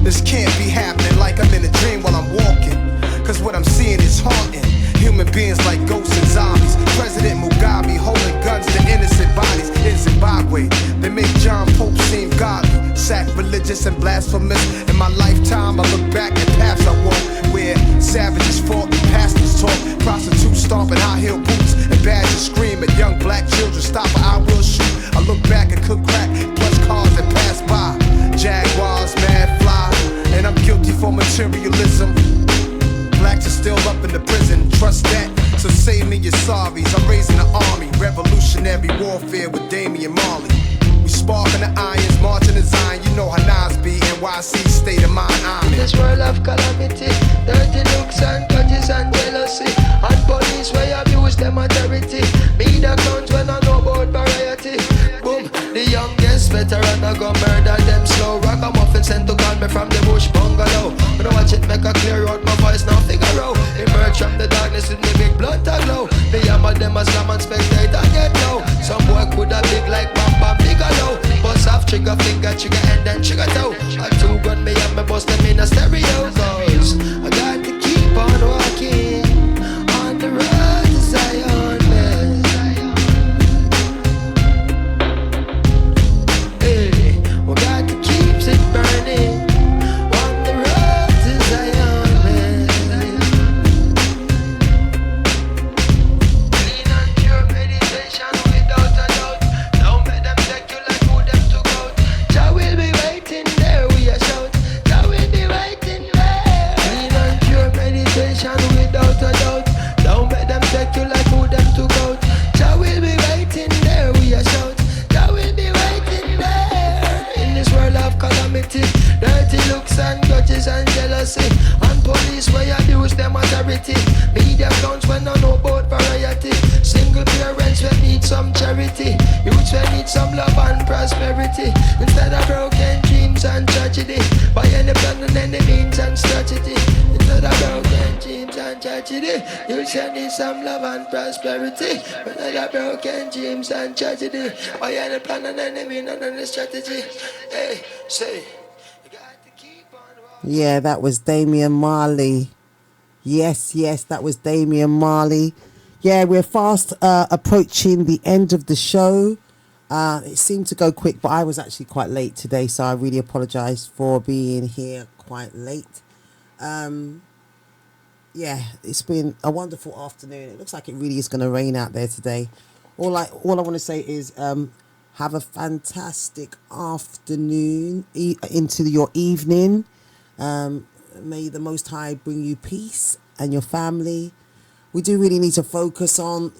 This can't be happening like I'm in a dream while I'm walking. Cause what I'm seeing is haunting. Human beings like ghosts and zombies. President Mugabe holding guns to innocent bodies in Zimbabwe. They make John Pope seem godly, sacrilegious and blasphemous. In my lifetime, I look back at paths I walk, where savages fought and pastors talk, prostitutes stomping high-heel boots, and badgers scream at young black children, stop or I will shoot. I look back and cook crack, plus cars that pass by, Jaguars, mad fly, and I'm guilty for materialism. Blacks are still up in the prison, trust that. So save me your sorries. I'm raising an army, revolutionary warfare with Damian Marley. We sparking the irons, marching the Zion. You know how Nas be, NYC state of mind. I'm in this world of calamity, dirty looks and grudges and jealousy, and police where abuse them authority. Me the clowns when I know about variety. Boom, the youngest veteran I go murder them slow. Ragamuffin sent to call me from the bush bungalow. When I watch it make a clear out my voice now figure out. Emerge from the darkness with me big blood to glow. Me hammer them as slam and spectator get low. Some boy could have big like Mamba Bigelow. Bust off trigger finger, trigger and then trigger toe. A two gun me up me bust them in a stereo. Cause I got to keep on walking on the road to Zion, man. Hey, we got to keep it burning on the road to Zion, man. Clean and pure meditation without a doubt. Don't make them take you like who them took out. Jah will be waiting there, we a shout. Jah will be waiting there. Clean and pure meditation without a doubt. Don't make them take you like who them took out. Jah will be waiting there, we a shout. Jah will be waiting there. In this world of calamity, dirty looks and grudges and jealousy, and police where abuse them authority. Media clowns when I know about variety. Single parents when need some charity. Youths when need some love and prosperity. Instead of broken dreams and tragedy, by any plan and any means and strategy. Instead of broken dreams and and tragedy. You shall need some love and prosperity. But I got broken dreams and tragedy. Oh, yeah, the plan and enemy, none of the strategy. Hey, say. Yeah, that was Damian Marley. Yes, that was Damian Marley. Yeah, we're fast approaching the end of the show. It seemed to go quick, but I was actually quite late today, so I really apologise for being here quite late. Yeah, it's been a wonderful afternoon. It looks like it really is going to rain out there today. All I want to say is have a fantastic afternoon into your evening. May the Most High bring you peace and your family. We do really need to focus on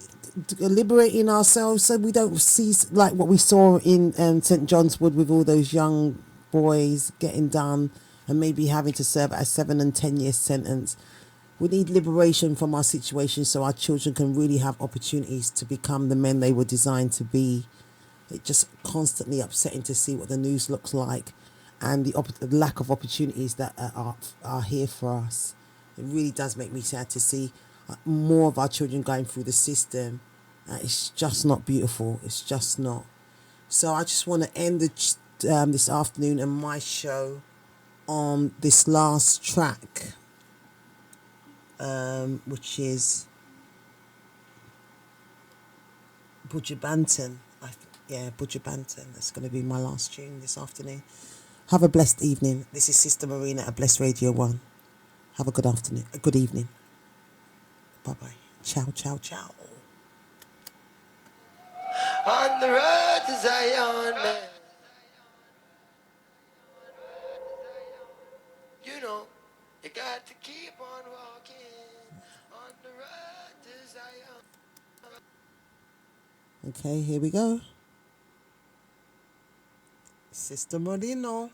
liberating ourselves so we don't see like what we saw in St. John's Wood with all those young boys getting done and maybe having to serve a 7 and 10 year sentence. We need liberation from our situation so our children can really have opportunities to become the men they were designed to be. It's just constantly upsetting to see what the news looks like and the lack of opportunities that are here for us. It really does make me sad to see more of our children going through the system. It's just not beautiful. It's just not. So I just want to end this afternoon and my show on this last track, which is Budja Banton. Budja Banton. That's going to be my last tune this afternoon. Have a blessed evening. This is Sista Moorino at Blessed Radio 1. Have a good afternoon. A good evening. Bye-bye. Ciao, ciao, ciao. On the road to Zion, man. You know, you got to keep on walking on the road to Zion. Okay, here we go. Sista Moorino.